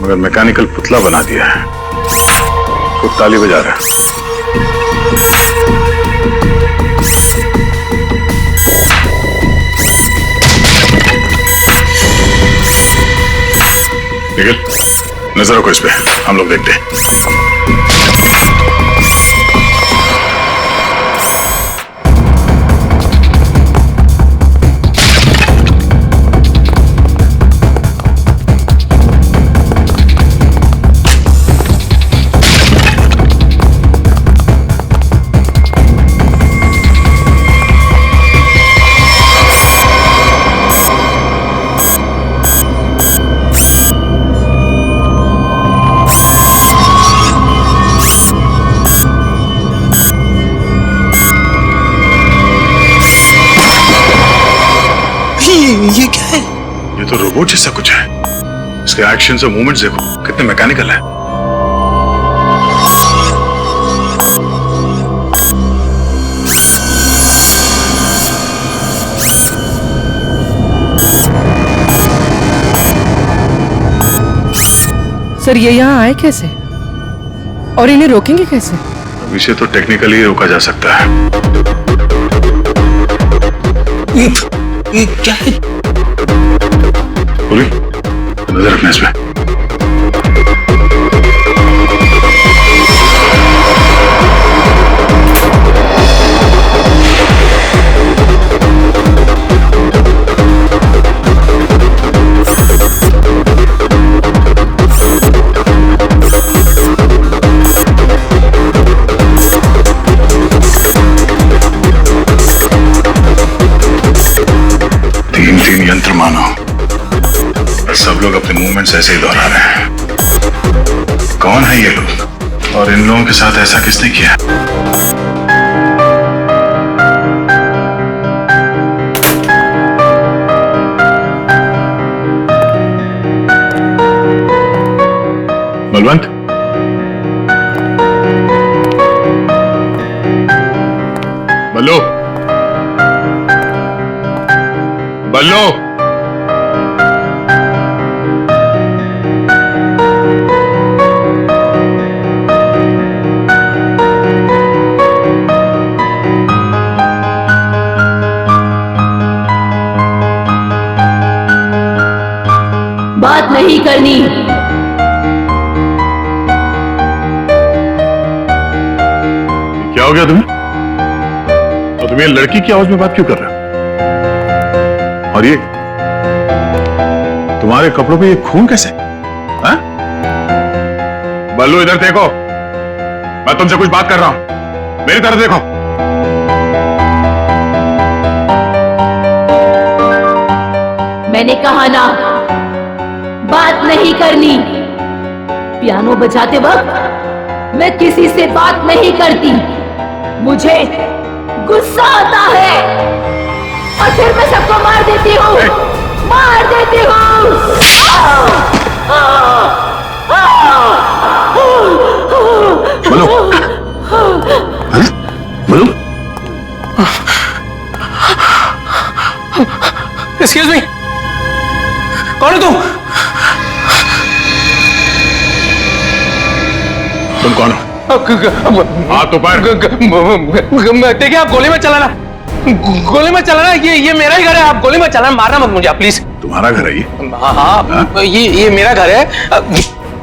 मगर मैकेनिकल पुतला बना दिया है। खुद ताली बजा रहा है। निखिल, नजर रखो इस पे, हम लोग देखते हैं। ये तो रोबोट जैसा कुछ है। इसके एक्शन और मूवमेंट्स देखो कितने मैकेनिकल है। सर ये यहाँ आए कैसे और इन्हें रोकेंगे कैसे? अब इसे तो टेक्निकली रोका जा सकता है। ये क्या है? बोली नजर रखना इस पे। तीन यंत्र मानो, सब लोग अपने मूवमेंट्स ऐसे ही दोहरा रहे हैं। कौन है ये लोग और इन लोगों के साथ ऐसा किसने किया? बलवंत, बल्लू, बल्लू, बात नहीं करनी। क्या हो गया तुम्हें? और तुम ये लड़की की आवाज में बात क्यों कर रहे हो? और ये तुम्हारे कपड़ों पे ये खून कैसे? हाँ? बल्लू इधर देखो, मैं तुमसे कुछ बात कर रहा हूं, मेरी तरफ देखो। मैंने कहा ना, बात नहीं करनी। पियानो बजाते वक्त मैं किसी से बात नहीं करती। मुझे गुस्सा आता है और फिर मैं सबको मार देती हूँ, मार देती हूँ। बोलो, बोलो। एक्सक्यूज मी, कौन हो तुम? तुम कौन हो? हाथ तो पैर। देखिए आप गोली मत चलाना, गोली मत चलाना। ये मेरा ही घर है, आप गोली मत चलाना, मारना मत मुझे आप प्लीज। तुम्हारा घर है ये? हाँ, ये मेरा घर है।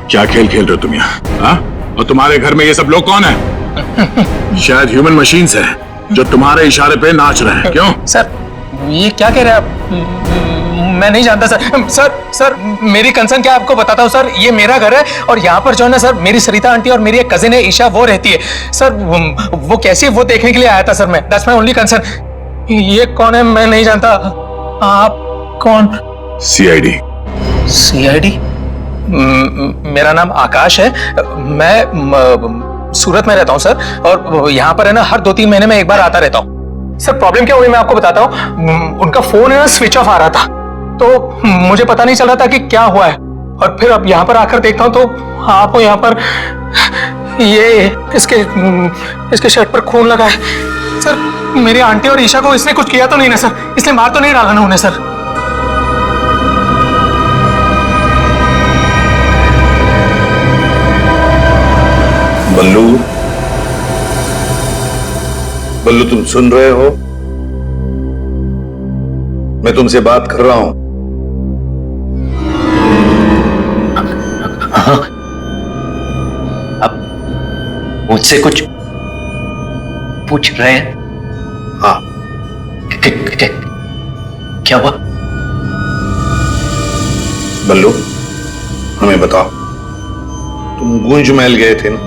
क्या खेल खेल रहे हो तुम यहाँ? हाँ? और तुम्हारे घर में ये सब लोग कौन है? शायद ह्यूमन मशीन्स है जो तुम्हारे इशारे पे नाच रहे हैं। क्यों? सर ये क्या कह रहे हैं आप? मैं नहीं जानता सर। मेरी कंसर्न क्या आपको बताता हूँ सर। ये मेरा घर है और यहाँ पर जो है ना सर, मेरी सरिता आंटी और मेरी एक कजिन है ईशा, वो रहती है सर। वो कैसी है वो देखने के लिए आया था सर मैं। That's my only concern. ये कौन है मैं नहीं जानता। आप कौन? सीआईडी। सीआईडी? मेरा नाम आकाश है। मैं सूरत में रहता हूँ सर, और यहाँ पर है ना हर 2-3 महीने में एक बार आता रहता हूँ। सर प्रॉब्लम क्या हुई मैं आपको बताता हूँ। उनका फोन है ना स्विच ऑफ आ रहा था, तो मुझे पता नहीं चल रहा था कि क्या हुआ है। और फिर अब यहाँ पर आकर देखता हूँ तो आपको यहाँ पर ये इसके शर्ट पर खून लगा है। सर मेरी आंटी और ईशा को इसने कुछ किया तो नहीं ना सर? इसने मार तो नहीं डाला ना उन्हें सर? बल्लू, बल्लू तुम सुन रहे हो? मैं तुमसे बात कर रहा हूं। अब मुझसे कुछ पूछ रहे हैं? हाँ। क्या हुआ? बल्लू हमें बताओ, तुम गूंज महल गए थे ना,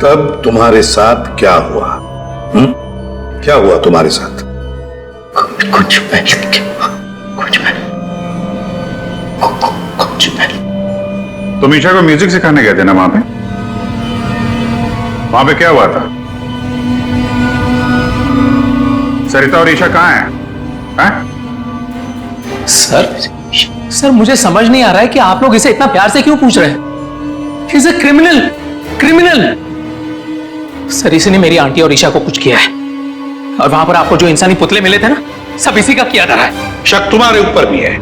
तब तुम्हारे साथ क्या हुआ? क्या हुआ तुम्हारे साथ? कुछ तुम ईशा को म्यूजिक सिखाने गए थे ना वहां पे क्या हुआ था? सरिता और ईशा कहाँ हैं? सर मुझे समझ नहीं आ रहा है कि आप लोग इसे इतना प्यार से क्यों पूछ रहे हैं। He's a criminal। सर इसी ने मेरी आंटी और ईशा को कुछ किया है, और वहां पर आपको जो इंसानी पुतले मिले थे ना, सब इसी का किया धरा है। शक तुम्हारे ऊपर भी है।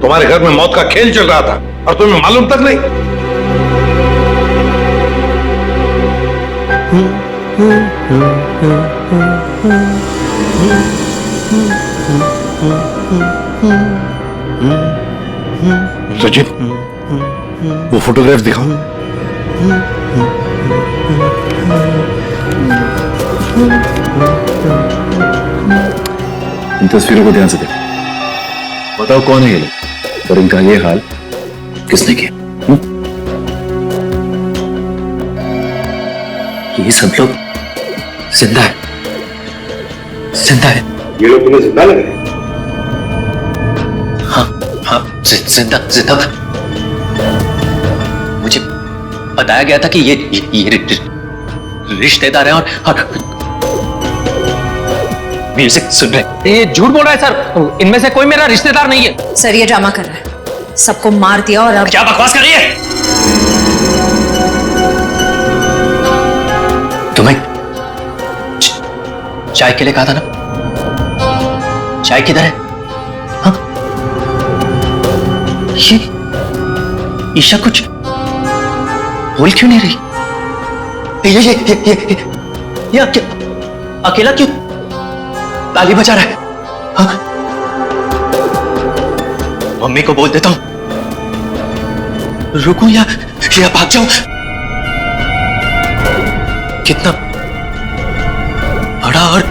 तुम्हारे घर में मौत का खेल चल रहा था और तुम्हें मालूम तक नहीं। सचिन, वो फोटोग्राफ दिखाओ। इन तस्वीरों को ध्यान से देखो, बताओ कौन है ये लोग और इनका ये हाल किसने किया? ये सब लोग जिंदा है, जिंदा है। ये लोग तुम्हें जिंदा लगे? हाँ जिंदा जिंदा। मुझे बताया गया था कि ये रिश्तेदार हैं और म्यूजिक सुन रहे। ये झूठ बोल रहा है सर, इनमें से कोई मेरा रिश्तेदार नहीं है। सर ये ड्रामा कर रहा है, सबको मार दिया और अब क्या बकवास कर रही है? तुम्हें चाय के लिए कहा था ना, चाय किधर है? हाँ? ये ईशा कुछ बोल क्यों नहीं रही? ये अकेला क्यों ताली बजा रहा है? हाँ? मम्मी को बोल देता हूं, रुकूं या भाग जाऊं? कितना बड़ा और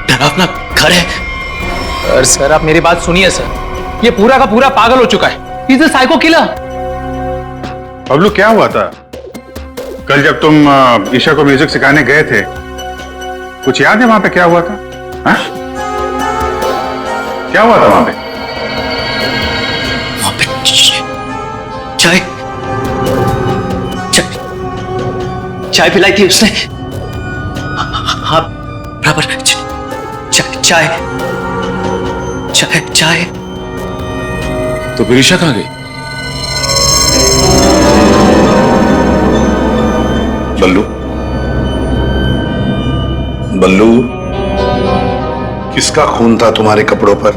डरावना घर है। सर आप मेरी बात सुनिए सर, ये पूरा का पूरा पागल हो चुका है। He's a psycho killer। Bablu क्या हुआ था कल जब तुम ईशा को म्यूजिक सिखाने गए थे? कुछ याद है वहां पे क्या हुआ था? हा? क्या हुआ था वहां पे? चाय चाय पिलाई थी उसने। हाँ बराबर। चाय चाय चाय। तो फिर ईशा कहां गई? बल्लू, बल्लू, किसका खून था तुम्हारे कपड़ों पर?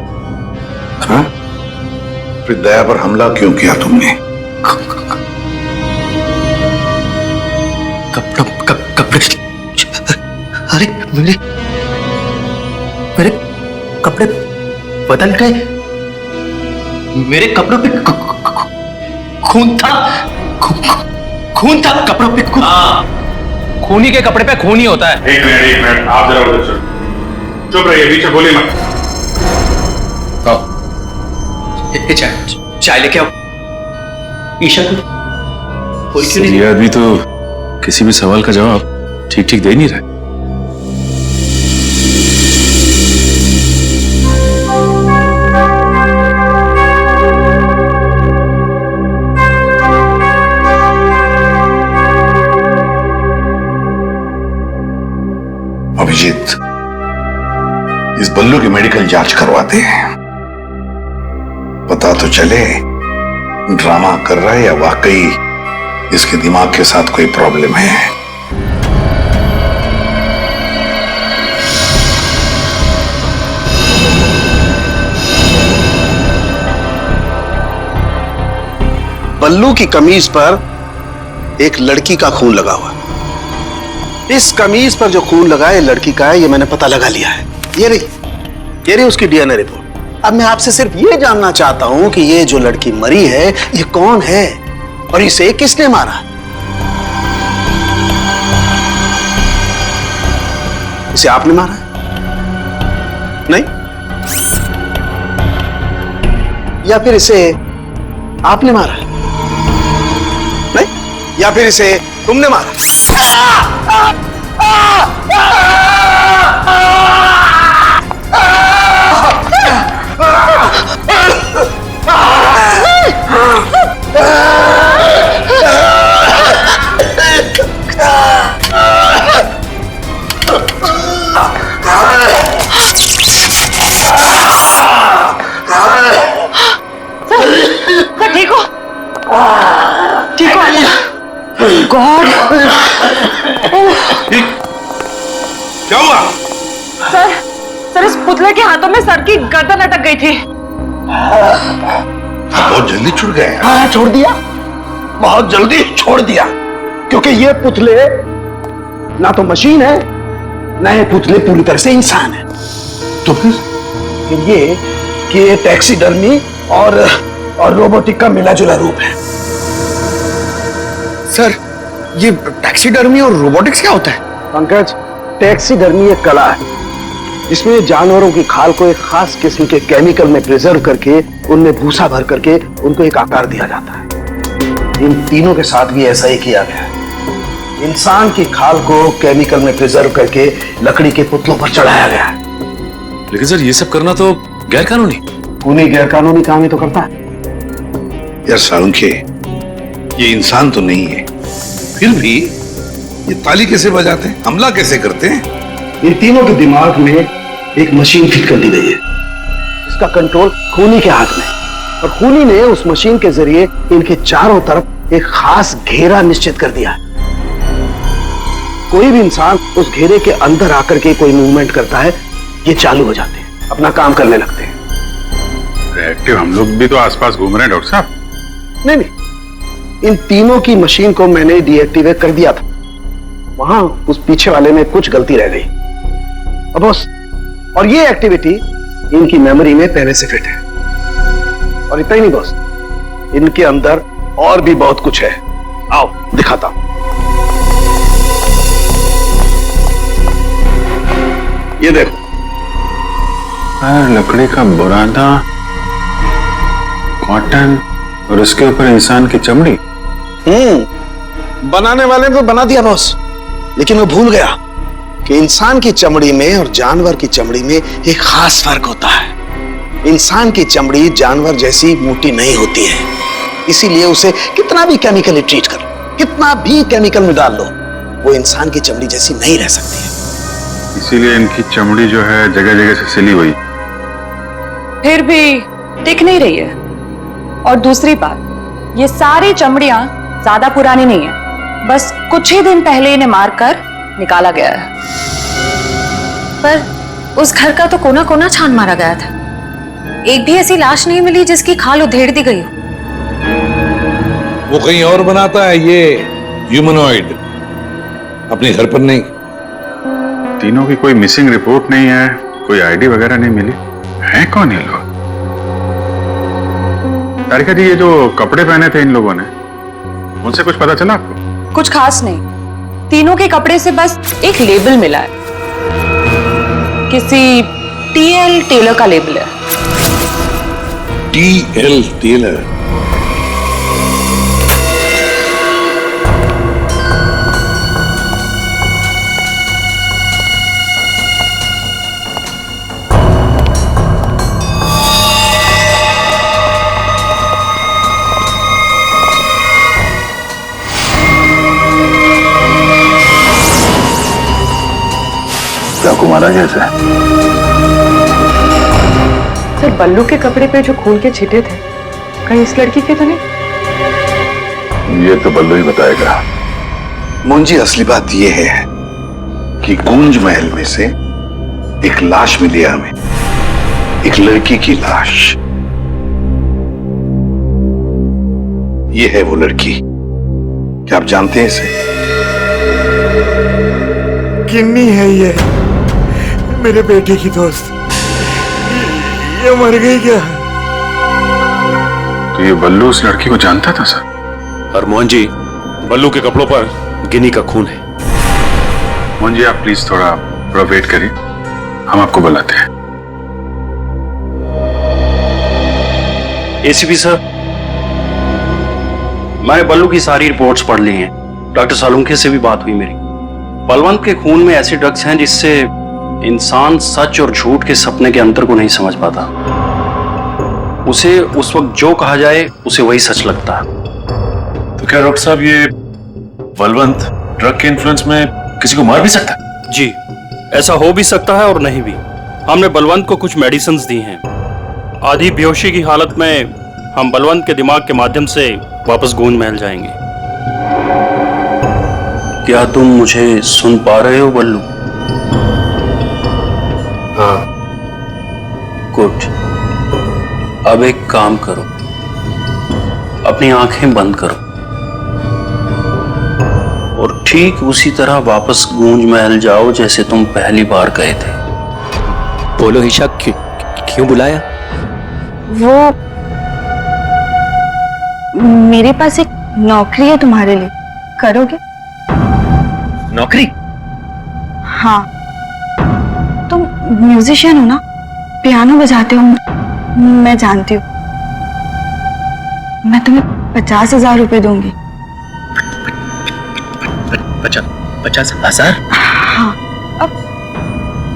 हाँ? फिर दया पर हमला क्यों किया तुमने? कपड़े अरे मेरे कपड़े बदल गए। मेरे कपड़ों पे खून था, खून था कपड़ों पे। हाँ, खूनी के कपड़े पे खून ही होता है। एक मिनट आप जरा उधर चलो, चुप रहिए, बीच में बोलिए मत। चाय लेके आओ। ईशा को ये आदमी तो किसी भी सवाल का जवाब ठीक ठीक दे नहीं रहा। अभिजीत, इस बल्लू की मेडिकल जांच करवाते हैं, पता तो चले ड्रामा कर रहा है या वाकई इसके दिमाग के साथ कोई प्रॉब्लम है। बल्लू की कमीज पर एक लड़की का खून लगा हुआ। इस कमीज पर जो खून लगा है लड़की का है, ये मैंने पता लगा लिया है। ये रही उसकी डीएनए रिपोर्ट। अब मैं आपसे सिर्फ ये जानना चाहता हूं कि ये जो लड़की मरी है ये कौन है और इसे किसने मारा? इसे आपने मारा? नहीं? या फिर इसे आपने मारा? नहीं? या फिर इसे तुमने मारा? गॉड! क्या हुआ? सर इस पुतले के हाथों में सर की गर्दन अटक गई थी। बहुत जल्दी छुड़ गए। हाँ, छोड़ दिया, बहुत जल्दी छोड़ दिया, क्योंकि ये पुतले ना तो मशीन है, ना ये पुतले पूरी तरह से इंसान है। तो फिर ये कि ये टैक्सीडर्मी और रोबोटिक का मिला जुला रूप है। सर, ये टैक्सीडर्मी और रोबोटिक्स क्या होता है? पंकज, टैक्सीडर्मी एक कला है जिसमें जानवरों की खाल को एक खास किस्म के केमिकल में प्रिजर्व करके उनमें भूसा भर करके उनको एक आकार दिया जाता है। इन तीनों के साथ भी ऐसा ही किया गया है। इंसान की खाल को केमिकल में प्रिजर्व करके लकड़ी के पुतलों पर चढ़ाया गया है। लेकिन सर ये सब करना तो गैर कानूनी। खूनी गैर कानूनी काम ही तो करता है। यार सालुंखे, ये इंसान तो नहीं है, फिर भी ये ताली कैसे बजाते हैं, हमला कैसे करते हैं? इन तीनों के दिमाग में एक मशीन फिट कर दी गई है। इसका कंट्रोल खूनी के हाथ में, और खूनी ने उस मशीन के जरिए इनके चारों तरफ एक खास घेरा निश्चित कर दिया है। कोई भी इंसान उस घेरे के अंदर आकर के कोई मूवमेंट करता है, ये चालू हो जाते हैं, अपना काम करने लगते हैं। एक्टिव हम लोग भी तो आसपास घूम रहे हैं डॉक्टर साहब। नहीं, इन तीनों की मशीन को मैंने डीएक्टिवेट कर दिया था। वहां उस पीछे वाले में कुछ गलती रह गई। अब बॉस, और ये एक्टिविटी इनकी मेमोरी में पहले से फिट है। और इतना ही नहीं बॉस, इनके अंदर और भी बहुत कुछ है। आओ दिखाता हूं। ये देखो, लकड़ी का बुरादा, कॉटन और उसके ऊपर इंसान की चमड़ी। बनाने वाले ने तो बना दिया बॉस, लेकिन वो भूल गया कि इंसान की चमड़ी में और जानवर की चमड़ी में एक खास फर्क होता है। इंसान की चमड़ी जानवर जैसी मोटी नहीं होती है, इसीलिए उसे कितना भी केमिकली ट्रीट कर लो, कितना भी केमिकल में डाल लो, वो इंसान की चमड़ी जैसी नहीं रह सकती है। इसीलिए इनकी चमड़ी जो है जगह जगह से सिली हुई। फिर भी दिख नहीं रही है। और दूसरी बात, ये सारी चमड़ियां ज्यादा पुरानी नहीं है, बस कुछ ही दिन पहले इन्हें मारकर निकाला गया है। पर उस घर का तो कोना कोना छान मारा गया था, एक भी ऐसी लाश नहीं मिली जिसकी खाल उधेड़ दी गई हो। वो कहीं और बनाता है ये ह्यूमनॉइड, अपने घर पर नहीं। तीनों की कोई मिसिंग रिपोर्ट नहीं है, कोई आईडी वगैरह नहीं मिली। है कौन ये लोग? तारिका जी, ये जो कपड़े पहने थे इन लोगों ने, उनसे कुछ पता चला आपको? कुछ खास नहीं, तीनों के कपड़े से बस एक लेबल मिला है, किसी टीएल टेलर का लेबल है। TL tailor? कुमारा जैसा। सर, बल्लू के कपड़े पे जो खून के छींटे थे, कहीं इस लड़की के तो नहीं? ये तो बल्लू ही बताएगा। मुंजी, असली बात यह है कि गूंज महल में से एक लाश मिली हमें, एक लड़की की लाश। ये है वो लड़की। क्या आप जानते हैं इसे? किन्नी है ये, मेरे बेटे की दोस्त। ये मर गई क्या? तो ये बल्लू उस लड़की को जानता था सर? और मोहन जी, बल्लू के कपड़ों पर गिनी का खून है। मोहन जी, आप प्लीज थोड़ा वेट करिए, हम आपको बुलाते हैं। एसीपी सर, मैंने बल्लू की सारी रिपोर्ट्स पढ़ ली हैं। डॉक्टर सालुंखे से भी बात हुई मेरी। बलवंत के खून में ऐसे ड्रग्स हैं जिससे इंसान सच और झूठ के सपने के अंतर को नहीं समझ पाता। उसे उस वक्त जो कहा जाए उसे वही सच लगता है। तो क्या डॉक्टर साहब, ये बलवंत ड्रग के इन्फ्लुएंस में किसी को मार भी सकता है? जी, ऐसा हो भी सकता है और नहीं भी। हमने बलवंत को कुछ मेडिसिन दी हैं। आधी बेहोशी की हालत में हम बलवंत के दिमाग के माध्यम से वापस गूंज महल जाएंगे। क्या तुम मुझे सुन पा रहे हो बल्लू? हाँ। गुड। अब एक काम करो, अपनी आंखें बंद करो और ठीक उसी तरह वापस गूंज महल जाओ जैसे तुम पहली बार गए थे। बोलो ईशा, क्यों बुलाया? वो मेरे पास एक नौकरी है तुम्हारे लिए, करोगे? नौकरी? हाँ, तुम म्यूजिशियन हो ना, पियानो बजाते हो, मैं जानती हूँ। मैं तुम्हें 50,000 रुपए दूंगी। 50,000? हाँ, अब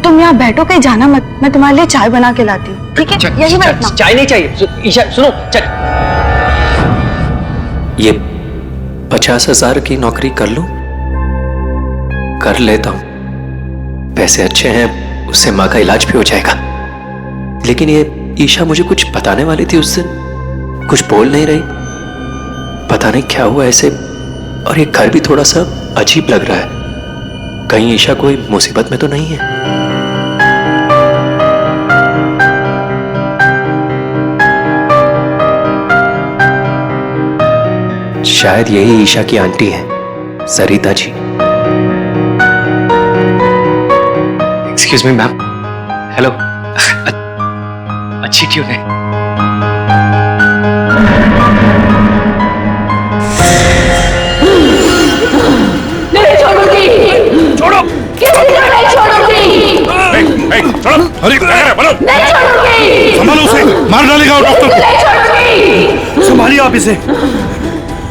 तुम यहाँ बैठो, कहीं जाना मत, मैं तुम्हारे लिए चाय बना के लाती हूँ, ठीक है? यही बैठना। चाय नहीं चाहिए ईशा, सुनो। ये 50,000 की नौकरी कर लूं? कर लेता हूं, पैसे अच्छे हैं, उससे माँ का इलाज भी हो जाएगा। लेकिन ये ईशा मुझे कुछ बताने वाली थी उस दिन, कुछ बोल नहीं रही, पता नहीं क्या हुआ ऐसे। और ये घर भी थोड़ा सा अजीब लग रहा है, कहीं ईशा कोई मुसीबत में तो नहीं है? शायद यही ईशा की आंटी है, Sarita ji. Excuse me ma'am. Hello. अच्छी ट्यून है। नहीं छोड़ूंगी। छोड़ो। किसी को नहीं छोड़ूंगी। छोड़ो। अरे क्या कर रहे हो? बोलो। नहीं छोड़ूंगी। संभालो उसे, मार डालेगा वो डॉक्टर को। नहीं छोड़ूंगी। संभालिए आप इसे।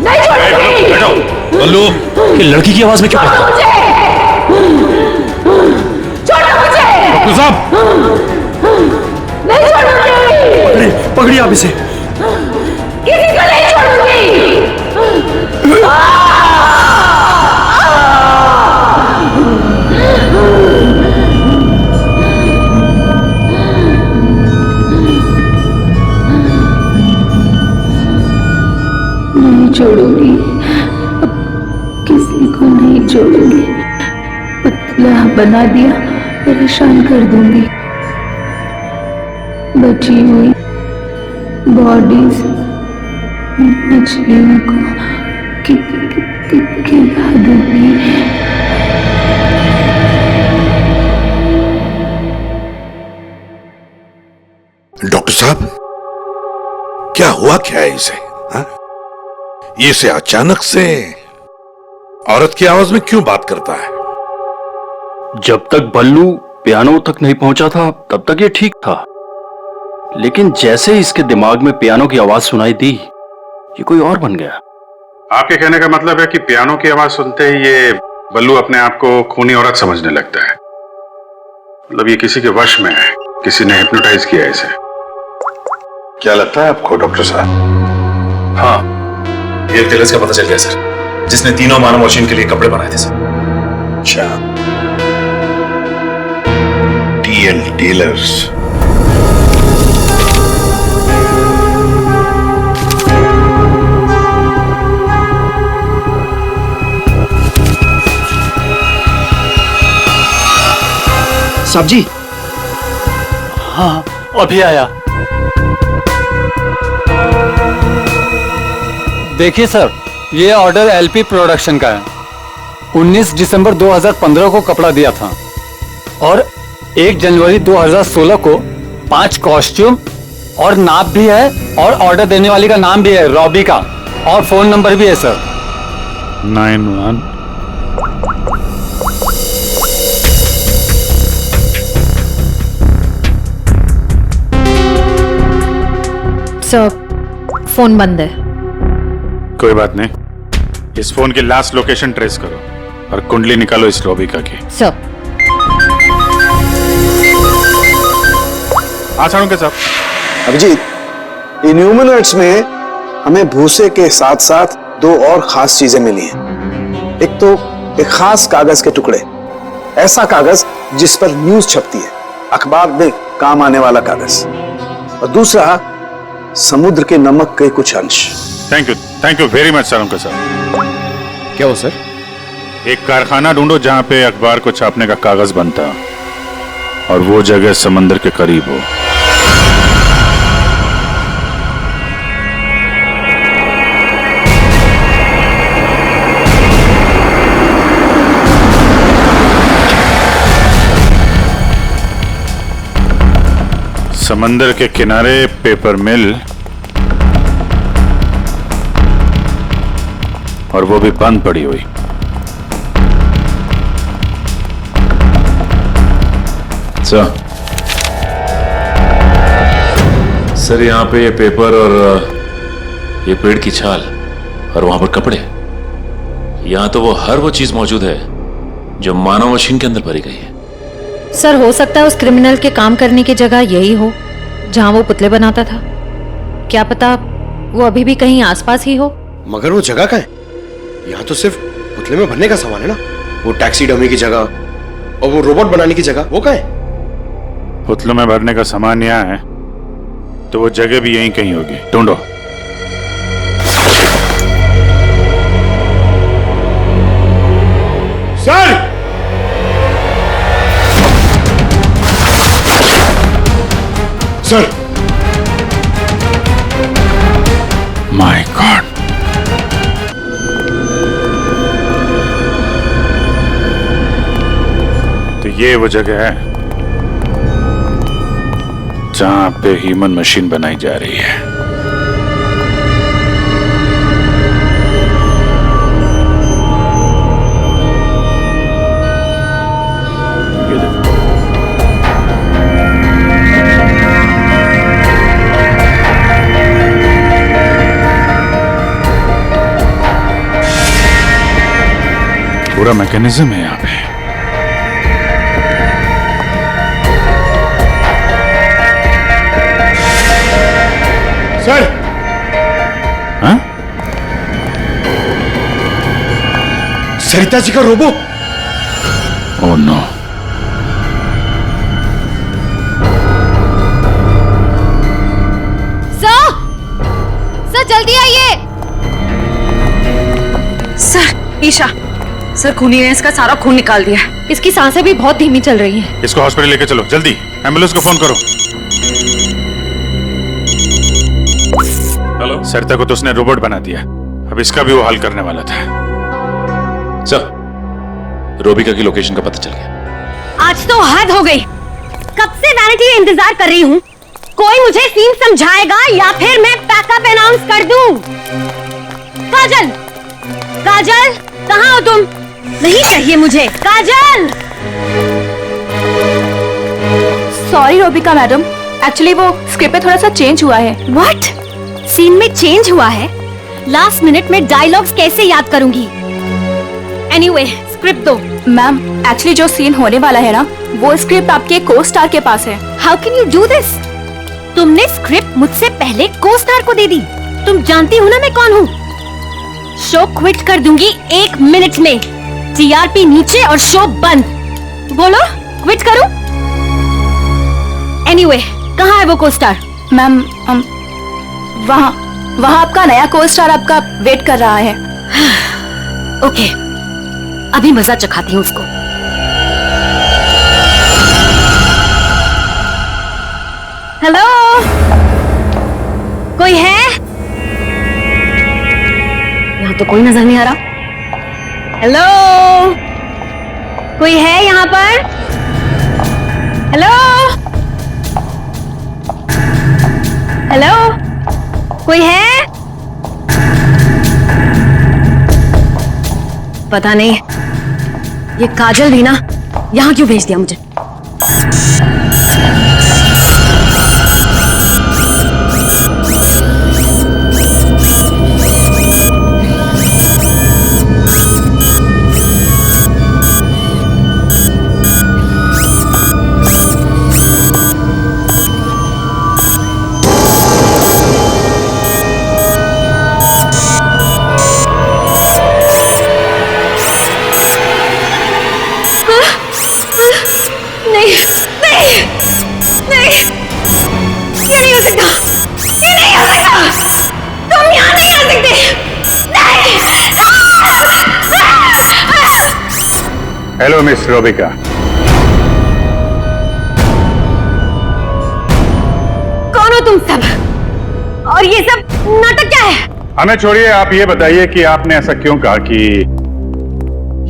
नहीं छोड़ूंगी। बल्लू, ये लड़की की आवाज में क्यों पड़ता है? छोड़ो मुझे। डॉक्टर साहब, नहीं छोड़ूंगी। पकड़िए आप इसे। किसी को नहीं छोड़ूंगी। नहीं छोड़ूंगी, अब किसी को नहीं छोड़ूंगी। पतला बना दिया, परेशान कर दूंगी। बची हुई बॉडीज मछलियों को खिला दूंगी। डॉक्टर साहब, क्या हुआ, क्या है इसे? हाँ? ये से अचानक से औरत की आवाज में क्यों बात करता है? जब तक बल्लू पियानो तक नहीं पहुंचा था तब तक ये ठीक था, लेकिन जैसे ही इसके दिमाग में पियानो की आवाज सुनाई दी, ये कोई और बन गया। आपके कहने का मतलब है कि पियानो की आवाज सुनते ही ये बल्लू अपने आप को खूनी औरत समझने लगता है। मतलब ये किसी के वश में है, किसी ने हिप्नोटाइज किया है इसे। क्या लगता है आपको डॉक्टर साहब? हाँ, ये टेलर्स का पता चल गया सर, जिसने तीनों मानव मशीन के लिए कपड़े बनाए थे सर। अच्छा, टीएल टेलर्स। साहब जी। हाँ, अभी आया। देखिए सर, ये ऑर्डर एलपी प्रोडक्शन का है। 19 दिसंबर 2015 को कपड़ा दिया था और 1 जनवरी 2016 को 5 कॉस्ट्यूम और नाप भी है, और ऑर्डर देने वाली का नाम भी है, रॉबी का, और फोन नंबर भी है सर। 91 सर, फोन बंद है। कोई बात नहीं, इस फोन की लास्ट लोकेशन ट्रेस करो और कुंडली निकालो इस रॉबिका की। सर। हाँ के साहब। अभिजीत, इन ह्यूमनॉइड्स में हमें भूसे के साथ साथ 2 और खास चीजें मिली हैं। एक तो एक खास कागज के टुकड़े, ऐसा कागज जिस पर न्यूज छपती है, अखबार में काम आने वाला कागज, और दूसरा समुद्र के नमक के कुछ अंश। Thank you very much sir. उनका सर क्या हो सर? एक कारखाना ढूंढो जहां पे अखबार को छापने का कागज बनता और वो जगह समंदर के करीब हो। समंदर के किनारे पेपर मिल, और वो भी बंद पड़ी हुई। सर यहाँ पे ये पेपर और ये पेड़ की छाल और वहां पर कपड़े, यहाँ तो हर वो चीज मौजूद है जो मानव मशीन के अंदर भरी गई है। सर हो सकता है उस क्रिमिनल के काम करने की जगह यही हो जहां वो पुतले बनाता था। क्या पता वो अभी भी कहीं आसपास ही हो। मगर वो जगह कहाँ है? यहाँ तो सिर्फ पुतले में भरने का सामान है ना। वो टैक्सी डमी की जगह और वो रोबोट बनाने की जगह वो कहाँ है? पुतलों में भरने का सामान यहाँ है तो वो जगह भी यहीं कहीं होगी। ढूंढो। सर! सर! माय गॉड, तो ये वो जगह है जहां पे ह्यूमन मशीन बनाई जा रही है। पूरा मैकेनिज्म है यहाँ पे। सर! हाँ? सरिता जी का रोबो। Oh no. सर जल्दी आइए। सर ईशा, सर खूनी ने इसका सारा खून निकाल दिया। इसकी सांसें भी बहुत धीमी चल रही हैं। इसको हॉस्पिटल लेके चलो जल्दी। एम्बुलेंस को फोन करो। हेलो। सरिता को तो उसने रोबोट बना दिया, अब इसका भी वो हल करने वाला था। सर, रोबिका की लोकेशन का पता चल गया। आज तो हद हो गई। कब से वैनिटी में इंतजार कर रही हूँ। कोई मुझे सीन समझाएगा या फिर मैं पैकअप अनाउंस कर दूं। काजल, काजल कहाँ हो तुम? नहीं चाहिए मुझे। काजल! सॉरी रोबिका मैडम, एक्चुअली वो स्क्रिप्ट में थोड़ा सा चेंज हुआ है। व्हाट? सीन में चेंज हुआ है? लास्ट मिनट में डायलॉग्स कैसे याद करूंगी? एनीवे, स्क्रिप्ट दो। मैम, एक्चुअली जो सीन होने वाला है ना, वो स्क्रिप्ट आपके को स्टार के पास है। How can you do this? तुमने स्क्रिप्ट मुझसे पहले को स्टार को दे दी। तुम जानती हो ना मैं कौन हूँ। शो क्विट कर दूंगी 1 मिनट में। टीआरपी नीचे और शो बंद। बोलो, क्विट करूं? एनीवे, कहाँ है वो को स्टार? मैम, वहाँ आपका नया को स्टार आपका वेट कर रहा है। ओके, अभी मजा चखाती हूँ उसको। हेलो, कोई है? यहाँ तो कोई नजर नहीं आ रहा। हेलो, कोई है यहाँ पर? हेलो, हेलो, कोई है? पता नहीं ये काजल भी ना यहाँ क्यों भेज दिया मुझे। Hello Miss Robika. कौन हो तुम सब? और ये सब नाटक क्या है? हमें छोड़िए, आप ये बताइए कि आपने ऐसा क्यों कहा कि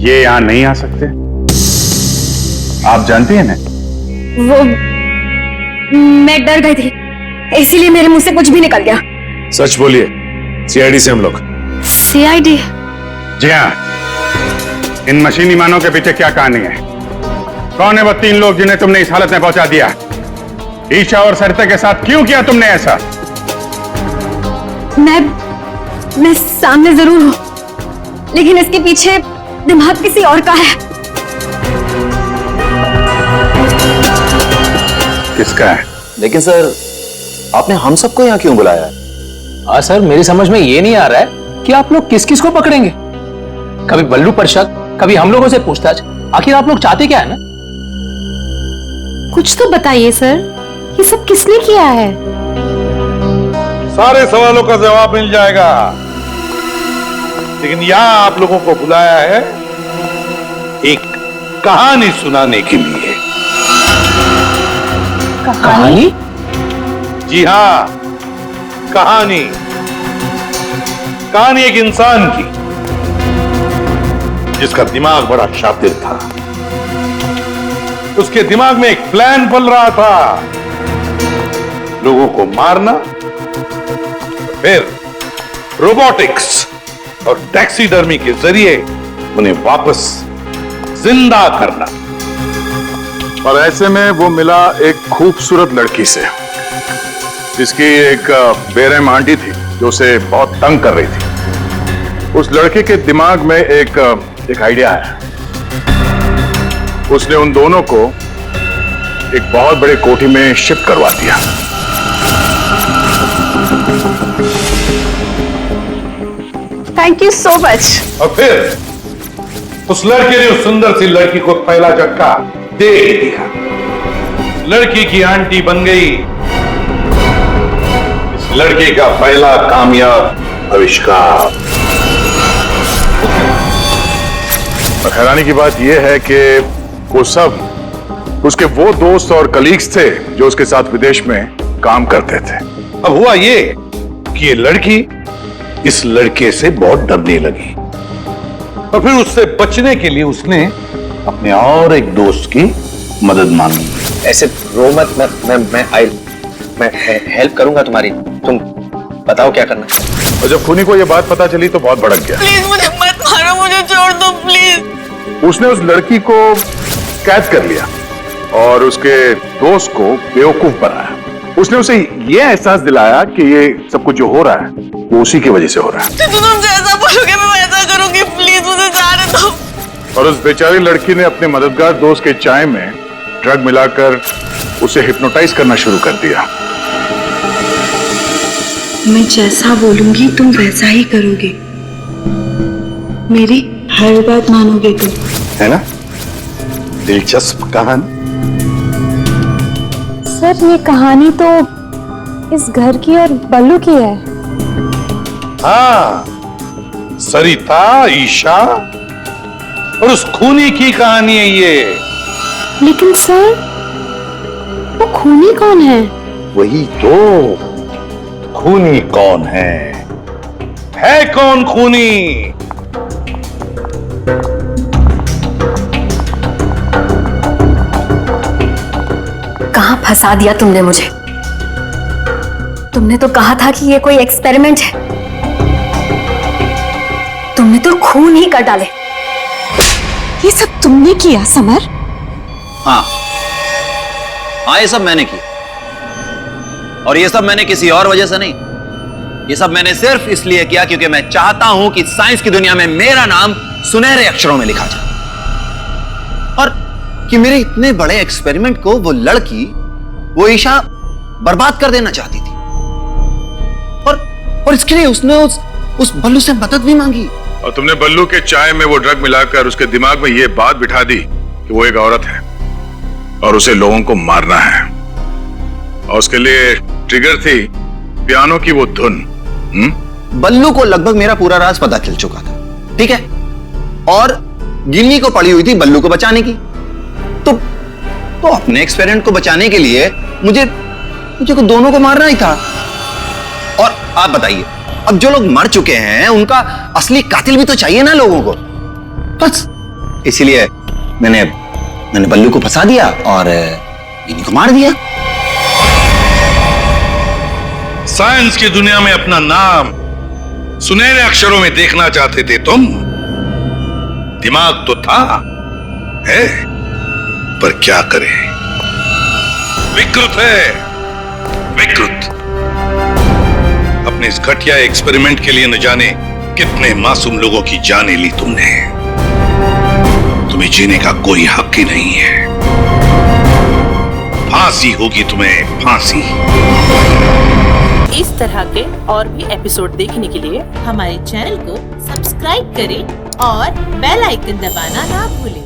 ये यहां नहीं आ सकते? आप जानती हैं ना? वो मैं डर गई थी, इसीलिए मेरे मुंह से कुछ भी निकल गया। सच बोलिए, सीआईडी से हम लोग। सीआईडी? जी हाँ। इन मशीनी मानों के पीछे क्या कहानी है? कौन है वो 3 लोग जिन्हें तुमने इस हालत में पहुंचा दिया? ईशा और सरिता के साथ क्यों किया तुमने ऐसा? मैं सामने जरूर हूं, लेकिन इसके पीछे दिमाग किसी और का है। किसका है? लेकिन सर, आपने हम सबको यहाँ क्यों बुलाया है? सर, मेरी समझ में ये नहीं आ रहा है कि आप लोग किस किस को पकड़ेंगे। कभी बल्लू पर शक, कभी हम लोगों से पूछताछ। आखिर आप लोग चाहते क्या है ना? कुछ तो बताइए सर, ये सब किसने किया है? सारे सवालों का जवाब मिल जाएगा, लेकिन यहां आप लोगों को बुलाया है एक कहानी सुनाने के लिए। कहानी? जी हां, कहानी। कहानी एक इंसान की, जिसका दिमाग बड़ा शातिर था। उसके दिमाग में एक प्लान पल रहा था, लोगों को मारना, फिर रोबोटिक्स और टैक्सीडर्मी के जरिए उन्हें वापस जिंदा करना। और ऐसे में वो मिला एक खूबसूरत लड़की से, जिसकी एक बेरहम आंटी थी जो उसे बहुत तंग कर रही थी। उस लड़के के दिमाग में एक आइडिया है। उसने उन दोनों को एक बहुत बड़े कोठी में शिफ्ट करवा दिया। Thank you so much. और फिर उस लड़के ने उस सुंदर सी लड़की को पहला झटका दे दिया। लड़की की आंटी बन गई इस लड़के का पहला कामयाब आविष्कार। और हैरानी की बात यह है कि वो सब उसके वो दोस्त और कलीग्स थे जो उसके साथ विदेश में काम करते थे। अब हुआ ये कि ये लड़की इस लड़के से बहुत डरने लगी, और फिर उससे बचने के लिए उसने अपने और एक दोस्त की मदद मांगी। ऐसे रो मत, मैं हेल्प करूंगा तुम्हारी, तुम बताओ क्या करना है। और जब खूनी को यह बात पता चली तो बहुत भड़क गया। प्लीज मुझे मत मारो, मुझे छोड़ दो प्लीज। उसने उस लड़की को कैद कर लिया और उसके दोस्त को बेवकूफ बनाया। उसने उसे यह एहसास दिलाया कि ये सब कुछ जो हो रहा है वो उसी की वजह से हो रहा है। तो तुम जैसा बोलोगे मैं वैसा करूंगी, प्लीज मुझे जाने दो। और उस बेचारी लड़की ने अपने मददगार दोस्त के चाय में ड्रग मिलाकर उसे हिप्नोटाइज करना शुरू कर दिया। मैं जैसा बोलूंगी तुम वैसा ही करोगे, मेरी हर बात मानोगे तुम, है ना? दिलचस्प कहानी। सर, ये कहानी तो इस घर की और बल्लू की है। हाँ, सरिता, ईशा और उस खूनी की कहानी है ये। लेकिन सर, वो खूनी कौन है? वही तो, खूनी कौन है कौन खूनी? कहां फंसा दिया तुमने मुझे? तुमने तो कहा था कि ये कोई एक्सपेरिमेंट है। तुमने तो खून ही कर डाले। ये सब तुमने किया समर? हाँ, ये सब मैंने किया, और ये सब मैंने किसी और वजह से नहीं। ये सब मैंने सिर्फ इसलिए किया क्योंकि मैं चाहता हूं कि साइंस की दुनिया में मेरा नाम सुनहरे अक्षरों में लिखा जाए, और कि मेरे इतने बड़े एक्सपेरिमेंट को वो लड़की, वो ईशा बर्बाद कर देना चाहती थी। और इसके लिए उसने उस बल्लू से मदद भी मांगी। और तुमने बल्लू के चाय में वो ड्रग मिलाकर उसके दिमाग में ये बात बिठा दी कि वो एक औरत है और उसे लोगों को मारना है, और उसके लिए ट्रिगर थी पियानो की वो धुन। बल्लू को लगभग मेरा पूरा राज पता चल चुका था, ठीक है? और गिन्नी को पड़ी हुई थी बल्लू को बचाने की। तो अपने एक्सपेरिमेंट को बचाने के लिए मुझे को दोनों को मारना ही था। और आप बताइए, अब जो लोग मर चुके हैं उनका असली कातिल भी तो चाहिए ना लोगों को। बस इसीलिए मैंने बल्लू को फंसा दिया और गिन्नी को मार दिया। साइंस की दुनिया में अपना नाम सुनहरे अक्षरों में देखना चाहते थे तुम। दिमाग तो था, है, पर क्या करें, विकृत है, विकृत। अपने इस घटिया एक्सपेरिमेंट के लिए न जाने कितने मासूम लोगों की जानें ली तुमने। तुम्हें जीने का कोई हक ही नहीं है। फांसी होगी तुम्हें, फांसी। इस तरह के और भी एपिसोड देखने के लिए हमारे चैनल को सब्सक्राइब करें और बेल आइकन दबाना ना भूलें।